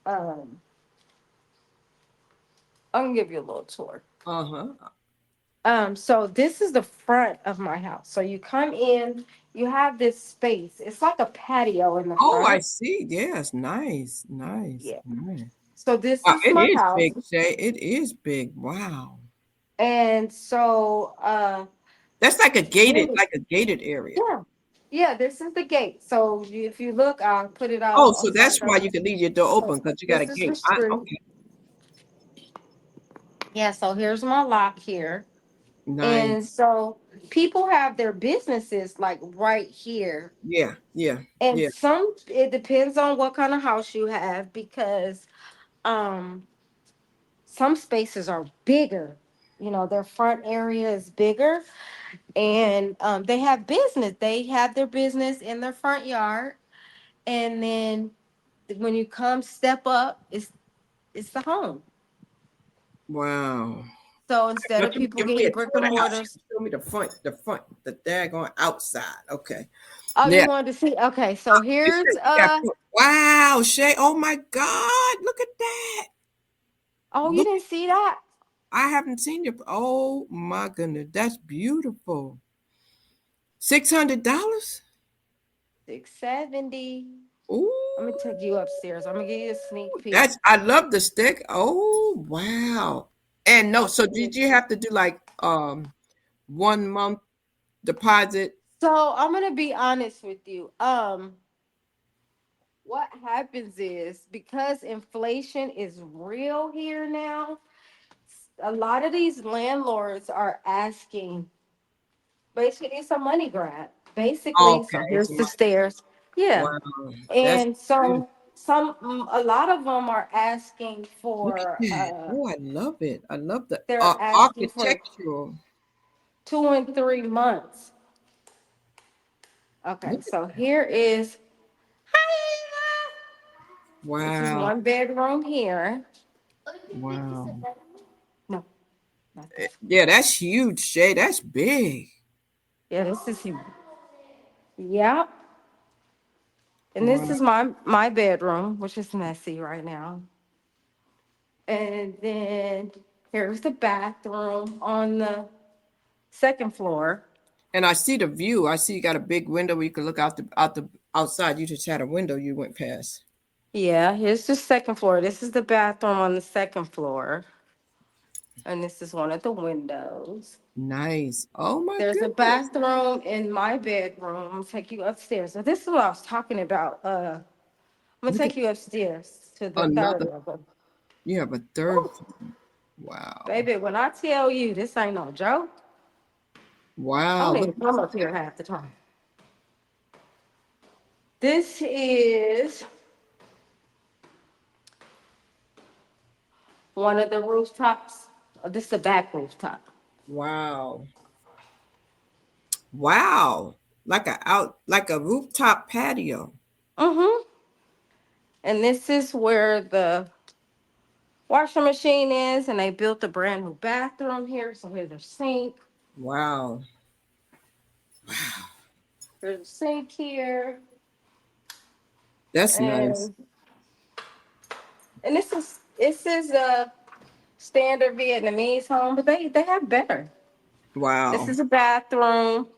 Um, I can give you a little tour. Uh-huh. So this is the front of my house. So you come in, you have this space. It's like a patio in the Oh, I front. see. Yes, nice, nice, Yeah. nice. So this Wow, is it my is house. big, Shay. It is big. Wow. And so That's really, like a gated area. yeah. Yeah, this is the gate. So if you look, I'll put it out Oh, on so side. that's why you can leave your door So open because you got a this is the gate. street. Okay, Yeah, so here's my lock here. And nice. so people have their businesses like right here. Yeah, yeah, And yeah. it depends on what kind of house you have, because um some spaces are bigger. Their front area is bigger, and they have their business in their front yard, and then when you come step up, it's the home. Wow. So instead But of you people give me getting a brick tour and of the house. mortars. You show me the daggone outside. Okay. Oh, Yeah. you wanted to see? Okay, so You here's said you got wow, Shay. Oh my God. Look at that. oh, you Look, didn't see that? I haven't seen you. Oh my goodness. That's beautiful. $600? 670. Ooh, I'm gonna take you upstairs. I'm gonna give you a sneak peek. I love the stick. Oh wow. And no, I'll so give you. did you have to do like 1 month deposit? So I'm gonna be honest with you. What happens is, because inflation is real here now, a lot of these landlords are asking, basically it's a money grab. Basically, Okay, so it's here's the stairs. Yeah. wow. That's And beautiful. so a lot of them are asking Look at for that. Oh, I love it. I love the they're asking for architectural. 2 and 3 months. Okay, Look at so here is, this is wow. one bedroom here. Wow. No, not this. Yeah, that's huge, Shay. That's big. Yeah, this is, yeah. And this Wow. is my bedroom, which is messy right now. And then Here's the bathroom on the second floor. And I see the view. I see you got a big window where you can look out the outside. You just had a window you went past. Yeah, here's the second floor. This is the bathroom on the second floor. And this is one of the windows. Nice. Oh my There's a goodness. bathroom in my bedroom. I'm gonna take you upstairs. So this is what I was talking about. I'm gonna Look at take you upstairs to the third another. level. You have a third. Woo, Wow. baby, when I tell you this ain't no joke, I Wow. don't Look. even come up here half the time. This is one of the rooftops. This is the back rooftop. Wow. Wow. Like a rooftop patio. Mm-hmm. And this is where the washing machine is, and they built a brand new bathroom here. So here's a sink. Wow. There's a sink here, That's nice. and this is a standard Vietnamese home, but they have better. This Wow. is a bathroom.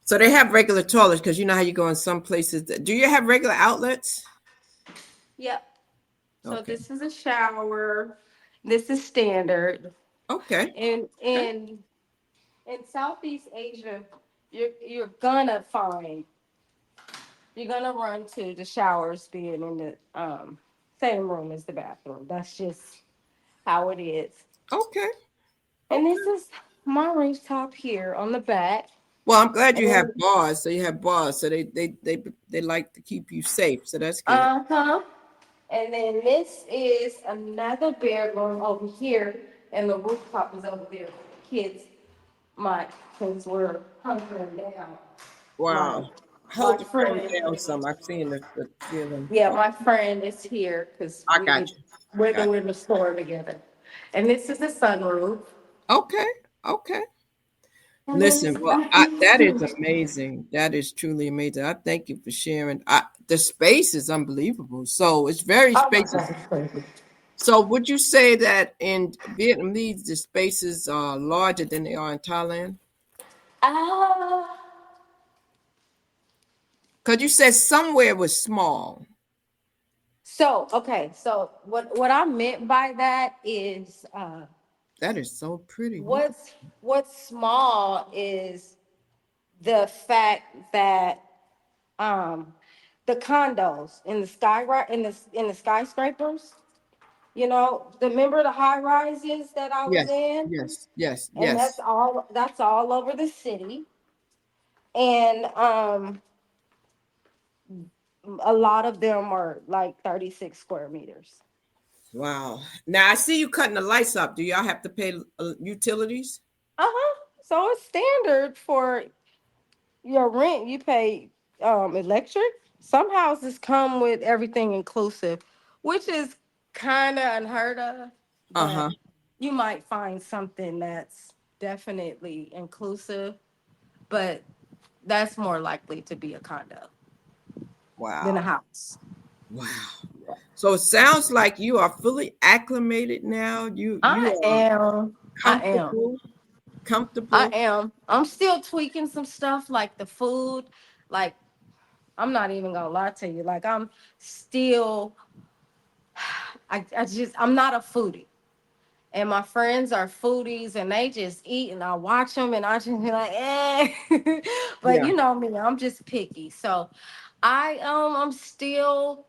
So they have regular toilets because you know how you go in some places. Do you have regular outlets? Yep. So Okay. this is a shower. This is standard. Okay. And Okay. in Southeast Asia, you're gonna run to the showers being in the same room as the bathroom. That's just how it is. Okay. And Okay. this is my rooftop here on the back. Well, I'm glad you have And bars. So you have bars. So they like to keep you safe. So that's good. uh-huh. And then this is another bedroom over here, and the rooftop is over there. Kids might, since we're hunkering down. My Wow. my Hold the phone friend, down some. I've seen the ceiling. yeah, Oh, my friend is here because I got you. we're Got in the store together. And this is the sunroof. you. Okay. Okay. And then Listen, it's well, back in the that is house. amazing. That is truly amazing. I thank you for sharing. The space is unbelievable. So it's very Oh my spacious. God, it's crazy. So would you say that in Vietnamese the spaces are larger than they are in Thailand? Ah, Because you said somewhere was small. so okay, so what I meant by that is That is so pretty. Look at what's small is the fact that um the condos in the in the skyscrapers, remember the high rises that I was yes, in, yes, yes, and that's yes. all over the city, and a lot of them are like 36 square meters. Wow. Now I see you cutting the lights up. Do y'all have to pay utilities? Uh-huh. So it's standard for your rent. You pay electric. Some houses come with everything inclusive, which is kind of unheard of, Uh-huh. but you might find something that's definitely inclusive, but that's more likely to be a condo than a Wow. house. Wow. So it sounds like you are fully acclimated now. You I are am. I am. comfortable. I Comfortable. am. I'm still tweaking some stuff like the food. Like, I'm not even gonna lie to you. Like, I'm still, I'm not a foodie. And my friends are foodies and they just eat and I watch them and I just be like, eh. But Yeah. you know me, I'm just picky. So I'm still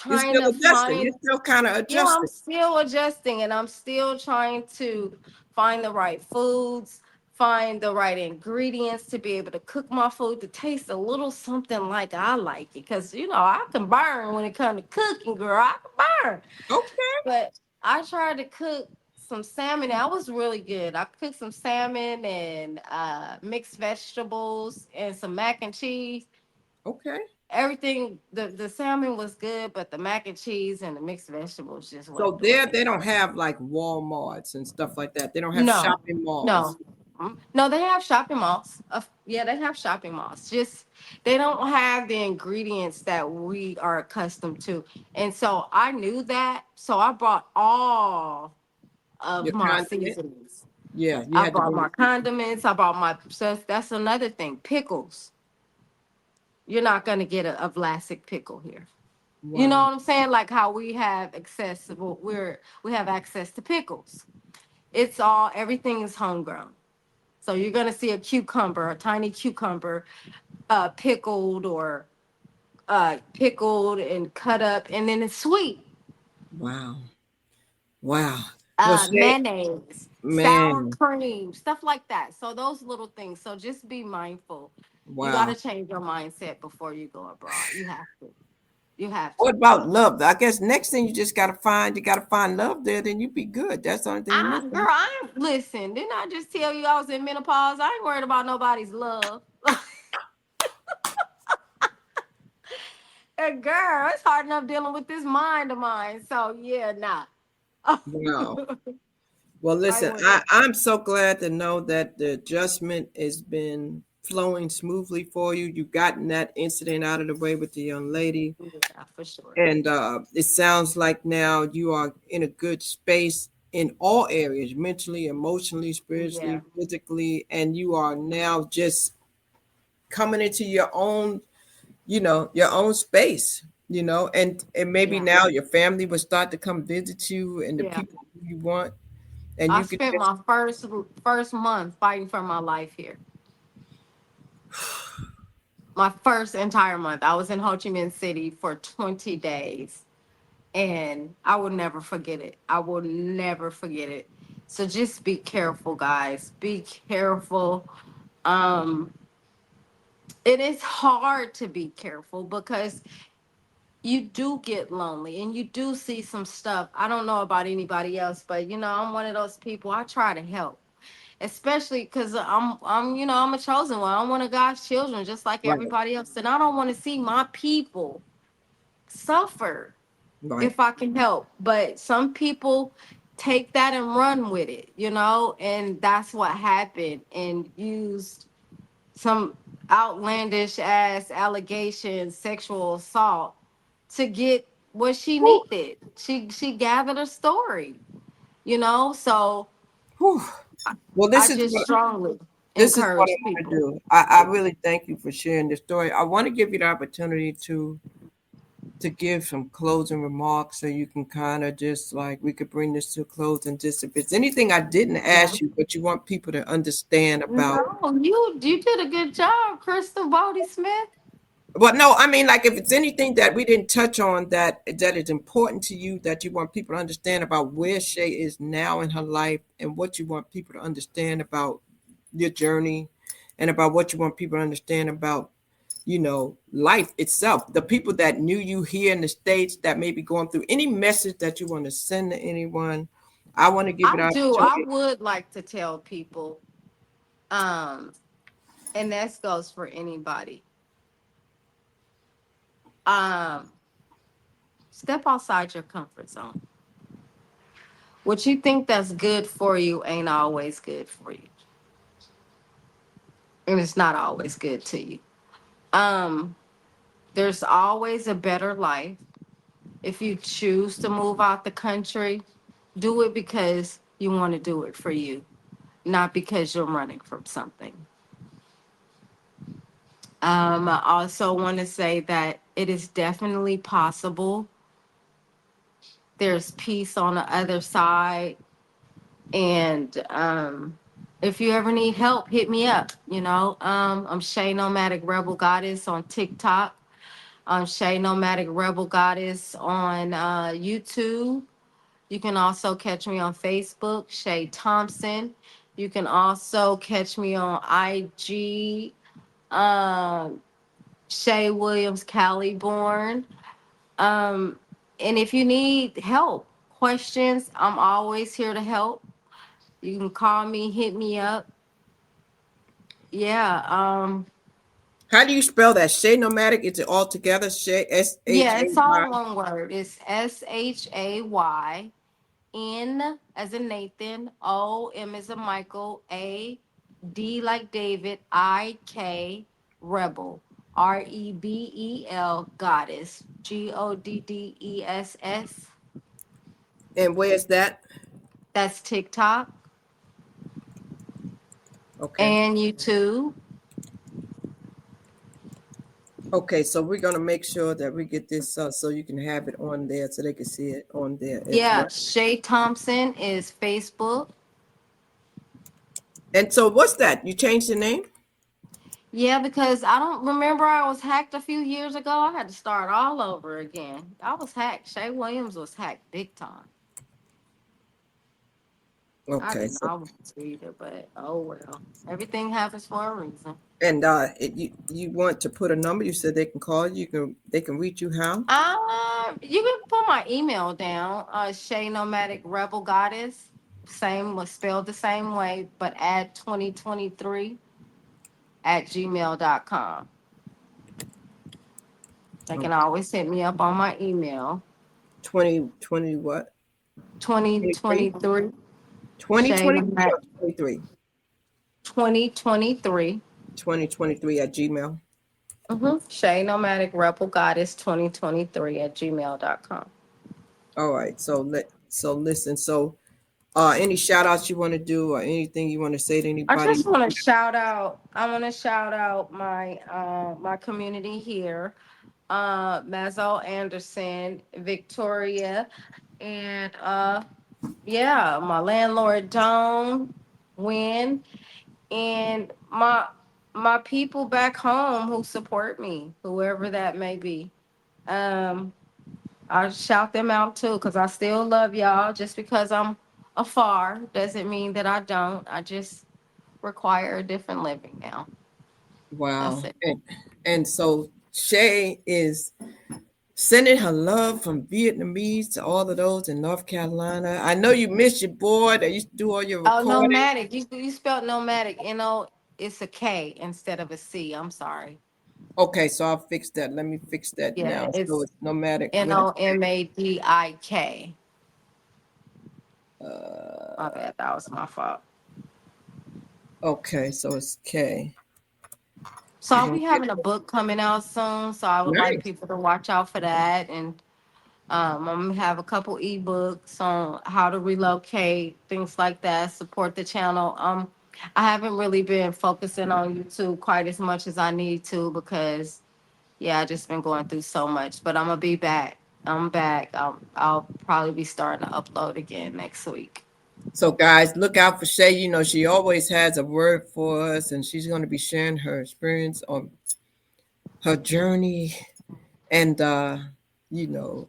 You're trying still to adjusting. You're find. still kind of Yeah, I'm adjusting. still adjusting and I'm still trying to find the right foods, find the right ingredients to be able to cook my food to taste a little something like I like it. Because, I can burn when it comes to cooking, girl. I can burn. Okay. But I tried to cook some salmon. That was really good. I cooked some salmon and mixed vegetables and some mac and cheese. Okay. Everything, the salmon was good, but the mac and cheese and the mixed vegetables just So wasn't the there way. they don't have like Walmarts and stuff like that. They don't have No, shopping malls. no, No, they have shopping malls. Yeah, they have shopping malls. Just they don't have the ingredients that we are accustomed to. And so I knew that. So I brought all of Your my condiment? seasonings. Yeah, you I had to brought bring my your seasoning. condiments. I brought my, so that's another thing. Pickles. You're not gonna get a Vlasic pickle here. You know Wow. what I'm saying? Like how we have accessible, we have access to pickles. It's all everything is homegrown. So you're gonna see a cucumber, a tiny cucumber, pickled or pickled and cut up, and then it's sweet. Wow. Wow. Well, Shay, Mayonnaise, sour man, cream, stuff like that. So those little things. So just be mindful. You got wow. to change your mindset before you go abroad. You have to. You have to. What about love? I guess next thing you got to find love there, then you be good. That's the only thing you're Girl, missing. I ain't listen. Didn't I just tell you I was in menopause? I ain't worried about nobody's love. And girl, it's hard enough dealing with this mind of mine. So yeah, nah. Wow. Well, I listen, wouldn't. I'm so glad to know that the adjustment has been flowing smoothly for you. You've gotten that incident out of the way with the young lady. Yeah, for sure. And it sounds like now you are in a good space in all areas, mentally, emotionally, Yeah, spiritually, physically. And you are now just coming into your own, your own space, and maybe yeah, now your family will start to come visit you and the yeah. people who you want. And I you could spent just, my first month fighting for my life here. My first entire month. I was in Ho Chi Minh City for 20 days. And I will never forget it. I will never forget it. So just be careful, guys. Be careful. Um, it is hard to be careful because you do get lonely and you do see some stuff. I don't know about anybody else, but I'm one of those people. I try to help, especially because I'm a chosen one. I'm one of God's children, just like right, everybody else, and I don't want to see my people suffer right. if I can help. But some people take that and run with it, and that's what happened, and used some outlandish ass allegations, sexual assault, to get what she Whew, needed. She gathered a story, so whew. Well, I just strongly this is what I encourage want to people. do. I really thank you for sharing this story. I want to give you the opportunity to give some closing remarks so you can kind of just like we could bring this to a close, and just if it's anything I didn't Yeah. ask you but you want people to understand about. No, you did a good job, Crystal Bodie Smith. Well, no, I mean, like if it's anything that we didn't touch on that is important to you, that you want people to understand about where Shay is now in her life, and what you want people to understand about your journey, and about what you want people to understand about, life itself. The people that knew you here in the States that may be going through, any message that you want to send to anyone, I want to give it I do. I opportunity. would like to tell people, um, and that goes for anybody. Um, Step outside your comfort zone. What you think that's good for you ain't always good for you. And it's not always good to you. Um, there's always a better life. If you choose to move out the country, do it because you want to do it for you, not because you're running from something. I also want to say that it is definitely possible. There's peace on the other side. And if you ever need help, hit me up. I'm Shay Nomadic Rebel Goddess on TikTok. I'm Shay Nomadic Rebel Goddess on YouTube. You can also catch me on Facebook, Shay Thompson. You can also catch me on IG, um, Shay Williams Caliborn. Um, and if you need help, questions, I'm always here to help. You can call me, hit me up. Yeah. How do you spell that? Shay Nomadic? Is it all together? Shay, Yeah, it's all SHAY? one word. It's SHAYN as in Nathan, O M as in Michael, A D like David, IK Rebel, REBEL Goddess, GODDESS. And where's that? That's TikTok Okay. and YouTube. Okay, so we're gonna make sure that we get this so you can have it on there so they can see it on there as Yeah, well. Shay Thompson is Facebook. And so what's that? You changed the name? Yeah, because I don't remember I was hacked a few years ago. I had to start all over again. I was hacked. Shay Williams was hacked big time. I Okay, did so not want to either, but oh well. Everything happens for a reason. and you want to put a number? You said they can call you. They can reach you how? You can put my email down. Shay Nomadic Rebel Goddess. Same was spelled the same way, but add 2023 at gmail.com. They can always hit me up on my email. 2020 what? 23? 2023 Shay 2023 Nomadic or 23? 2023. 2023 at Gmail. Shay Nomadic Rebel Goddess 2023 at gmail.com. All right. So listen. So any shout outs you want to do or anything you want to say to I anybody? just want to shout out. I want to shout out my community here, Mazo Anderson, Victoria, and yeah, my landlord Dawn, Wynn, and my people back home who support me, whoever that may be. Um, I shout them out too because I still love y'all. Just because I'm afar doesn't mean that I don't. I just require a different living now. That's Wow. it. And so Shay is sending her love from Vietnamese to all of those in North Carolina. I know you miss your boy that used to do all your Oh, recording. nomadic. You spelled nomadic. It's a K instead of a C. I'm sorry. Okay, so I'll fix that. Let me fix that Yeah, now. So it's it's nomadic with a Nomadik. My uh bad. That was my fault. okay, so it's K. So We're I'll gonna be get having a book coming out soon. So I would like nice. people to watch out for that. And I'm gonna have a couple ebooks on how to relocate, things like that. Support the channel. I haven't really been focusing on YouTube quite as much as I need to because yeah, I just been going through so much. But I'm gonna be back. I'm back. I'll probably be starting to upload again next week. So guys, look out for Shay. You know, she always has a word for us, and she's gonna be sharing her experience on her journey and you know,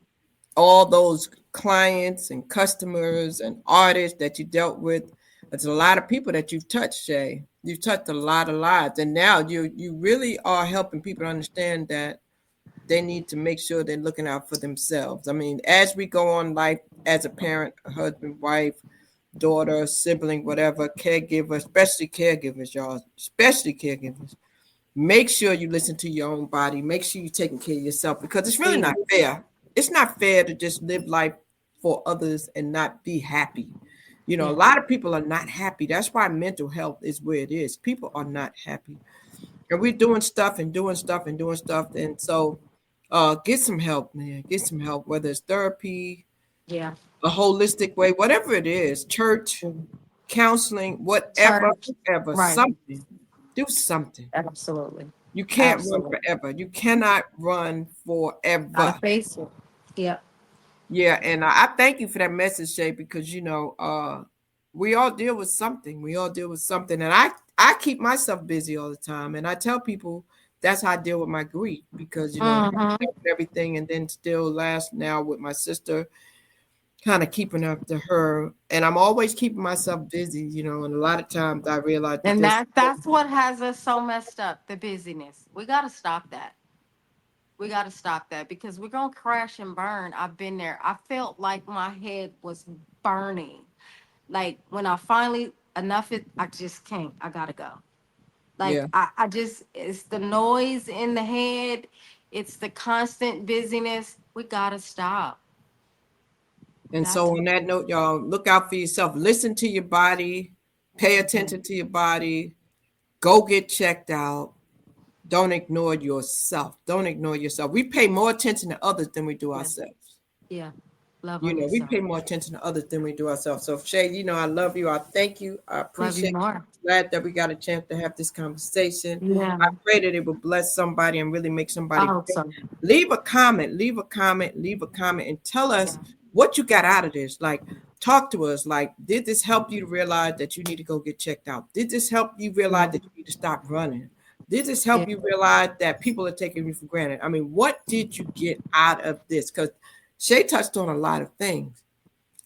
all those clients and customers and artists that you dealt with. It's a lot of people that you've touched, Shay. You've touched a lot of lives, and now you really are helping people understand that they need to make sure they're looking out for themselves. I mean, as we go on life as a parent, a husband, wife, daughter, sibling, whatever, caregiver, especially caregivers, y'all, especially caregivers. Make sure you listen to your own body. Make sure you're taking care of yourself because it's really not Please. fair. It's not fair to just live life for others and not be happy. You know, a Yeah. lot of people are not happy. That's why mental health is where it is. People are not happy. And we're doing stuff and doing stuff and doing stuff. And so get some help, man. Get some help, whether it's therapy, Yeah. a holistic way, whatever it is, church, counseling, whatever, Church. whatever, Right. something. Do something. Absolutely. You can't run Absolutely. forever. You cannot run Gotta forever. face it. Yeah. Yeah, and I thank you for that message, Shay, because you know, we all deal with something. We all deal with something, and I keep myself busy all the time, and I tell people that's how I deal with my grief because you know Mm-hmm. everything, and then still last now with my sister, kind of keeping up to her, and I'm always keeping myself busy, you know, and a lot of times I realize that And there's that's what has us so messed up, the busyness. We gotta stop that. We gotta stop that because we're gonna crash and burn. I've been there. I felt like my head was burning. Like when I finally enough it, I just can't. I gotta go. yeah. Like I just it's the noise in the head, it's the constant busyness. We gotta stop. We And got so to. on that note, y'all look out for yourself. Listen to your body, pay attention to your body, Go get checked out. Don't ignore yourself. Don't ignore yourself. We pay more attention to others than we do ourselves. Yeah. Love You on know, we yourself. pay more attention to others than we do ourselves. So, Shay, you know, I love you. I thank you. I Love you appreciate you. more. Glad that we got a chance to have this conversation. Yeah. I pray that it will bless somebody and really make I somebody hope think. so. Leave a comment, and tell us Yeah. what you got out of this. Like, talk to us. Like, did this help you to realize that you need to go get checked out? Did this help you realize Yeah. that you need to stop running? Did this Yeah. help you realize that people are taking you for granted? I mean, what did you get out of this? Because Shay touched on a lot of things.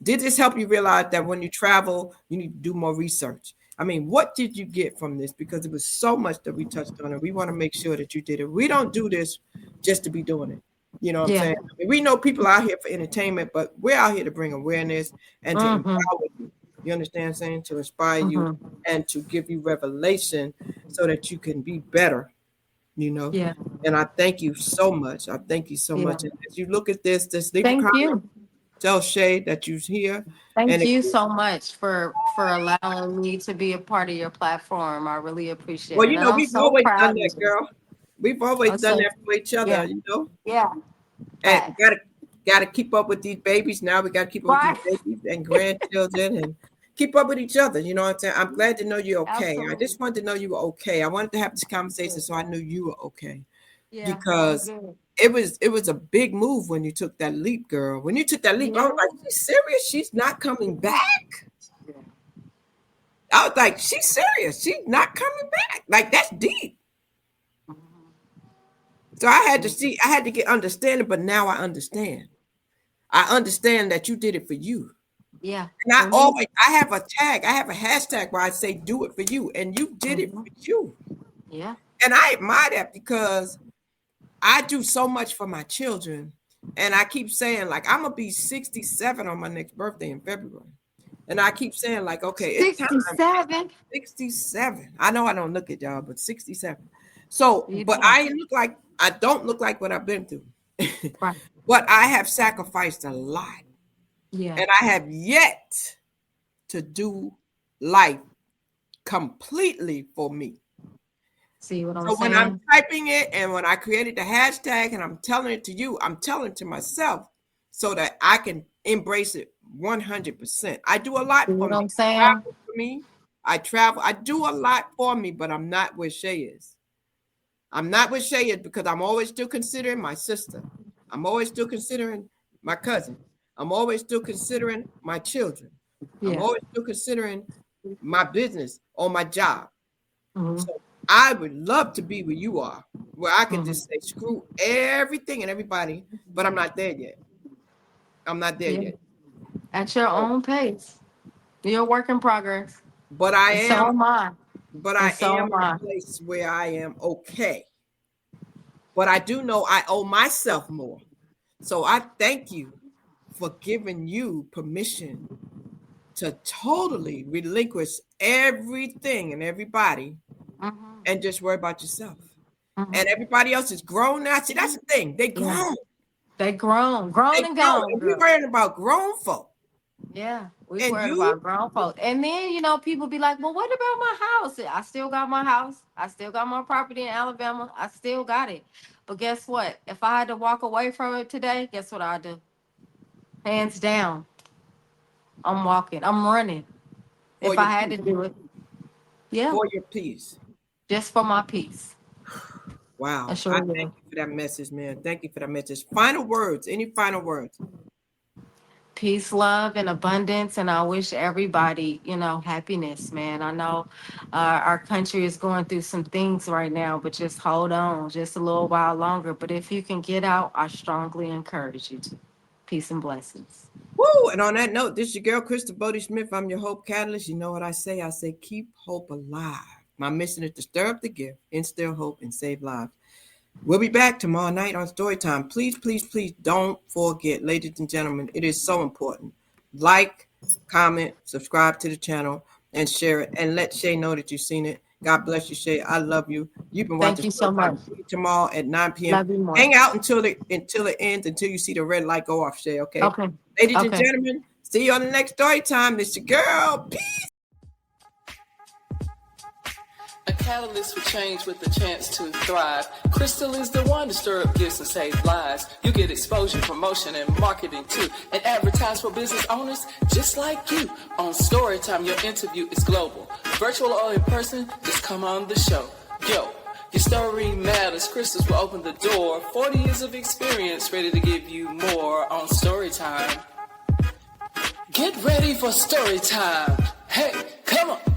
Did this help you realize that when you travel, you need to do more research? I mean, what did you get from this? Because it was so much that we touched on, and we want to make sure that you did it. We don't do this just to be doing it. You know what I'm Yeah. saying? I mean, we know people out here for entertainment, but we're out here to bring awareness and to empower you. You understand what I'm saying? To inspire you and to give you revelation so that you can be better, you know? Yeah. And I thank you so much. I thank you so Yeah. much. And as you look at this, just leave a Thank comment. you. Tell Shay that you're here. Thank And you so much for allowing me to be a part of your platform. I really appreciate well, it. you And know, I'm we've so always done proud of that, you. girl. We've always I'm done so that for each other, yeah. you know. Yeah. And Facts. gotta keep up with these babies. Now we gotta keep up with Right. these babies and grandchildren and keep up with each other. You know what I'm saying? I'm glad to know you're okay. I Absolutely. just wanted to know you were okay. I wanted to have this conversation Good. so I knew you were okay. Yeah, I'm Because good. it was a big move when you took that leap, girl. When you took that leap, I Yeah. was like, she's serious? She's not coming back? I was like, she's serious. She's not coming back. Like, that's deep. So I had to get understanding, but now I understand. I understand that you did it for you. Yeah. And For me. I have a tag, I have a hashtag where I say do it for you. And you did it for you. Yeah. And I admire that because I do so much for my children. And I keep saying, like, I'm gonna be 67 on my next birthday in February. And I keep saying, like, okay, it's time. 67. 67. I know I don't look at y'all, but 67. So, You but don't. I don't look like what I've been through. Right. But I have sacrificed a lot. Yeah. And I have yet to do life completely for me. See what I'm So when I'm saying? typing it and when I created the hashtag and I'm telling it to you, I'm telling it to myself so that I can embrace it 100%. I do a lot See for what me. I'm I saying? travel for me. I travel. I do a lot for me, but I'm not where Shay is. I'm not where Shay is because I'm always still considering my sister. I'm always still considering my cousin. I'm always still considering my children. I'm Yeah. always still considering my business or my job. Mm-hmm. So I would love to be where you are, where I can Mm-hmm. just say screw everything and everybody, but I'm not there yet. I'm not there Yeah. yet. At your So, own pace. You're a work in progress. but I And so am, am I. but And I so am am in I. a place where I am okay. But I do know I owe myself more. So I thank you for giving you permission to totally relinquish everything and everybody Mm-hmm. and just worry about yourself. And Mm-hmm. everybody else is grown now. See, that's the thing. They Yeah. grown. They grown They and grown. gone, And we girl. worrying about grown folk. Yeah, we And worried you, about grown folks. And then, people be like, well, what about my house? I still got my house. I still got my property in Alabama. I still got it. But guess what? If I had to walk away from it today, guess what I do? Hands down, I'm walking. I'm running. for If your I had peace, to do it. Yeah, for your peace. just for my peace. I Wow. I sure thank will. you for that message, man. Thank you for that message. Final words. Any final words? Peace, love, and abundance. And I wish everybody, happiness, man. I know our country is going through some things right now, but just hold on just a little while longer. But if you can get out, I strongly encourage you to. Peace and blessings. Woo! And on that note, this is your girl, Krista Bodie Smith. I'm your hope catalyst. You know what I say? I say keep hope alive. My mission is to stir up the gift, instill hope, and save lives. We'll be back tomorrow night on Storytime. Please, please, please don't forget, ladies and gentlemen, it is so important. Like, comment, subscribe to the channel, and share it. And let Shay know that you've seen it. God bless you, Shay. I love you. You've been watching Thank you so much. Storytime. See you tomorrow at 9 p.m. Love you more. Hang out until it ends, until you see the red light go off, Shay, okay? Okay. Ladies and Okay. gentlemen, see you on the next Storytime. It's your girl. Peace. A catalyst for change with the chance to thrive. Crystal is the one to stir up gifts and save lives. You get exposure, promotion, and marketing too. And advertise for business owners just like you. On Storytime, your interview is global. Virtual or in person, just come on the show. Yo, your story matters. Crystals will open the door. 40 years of experience, ready to give you more on Storytime. Get ready for Storytime. Hey, come on.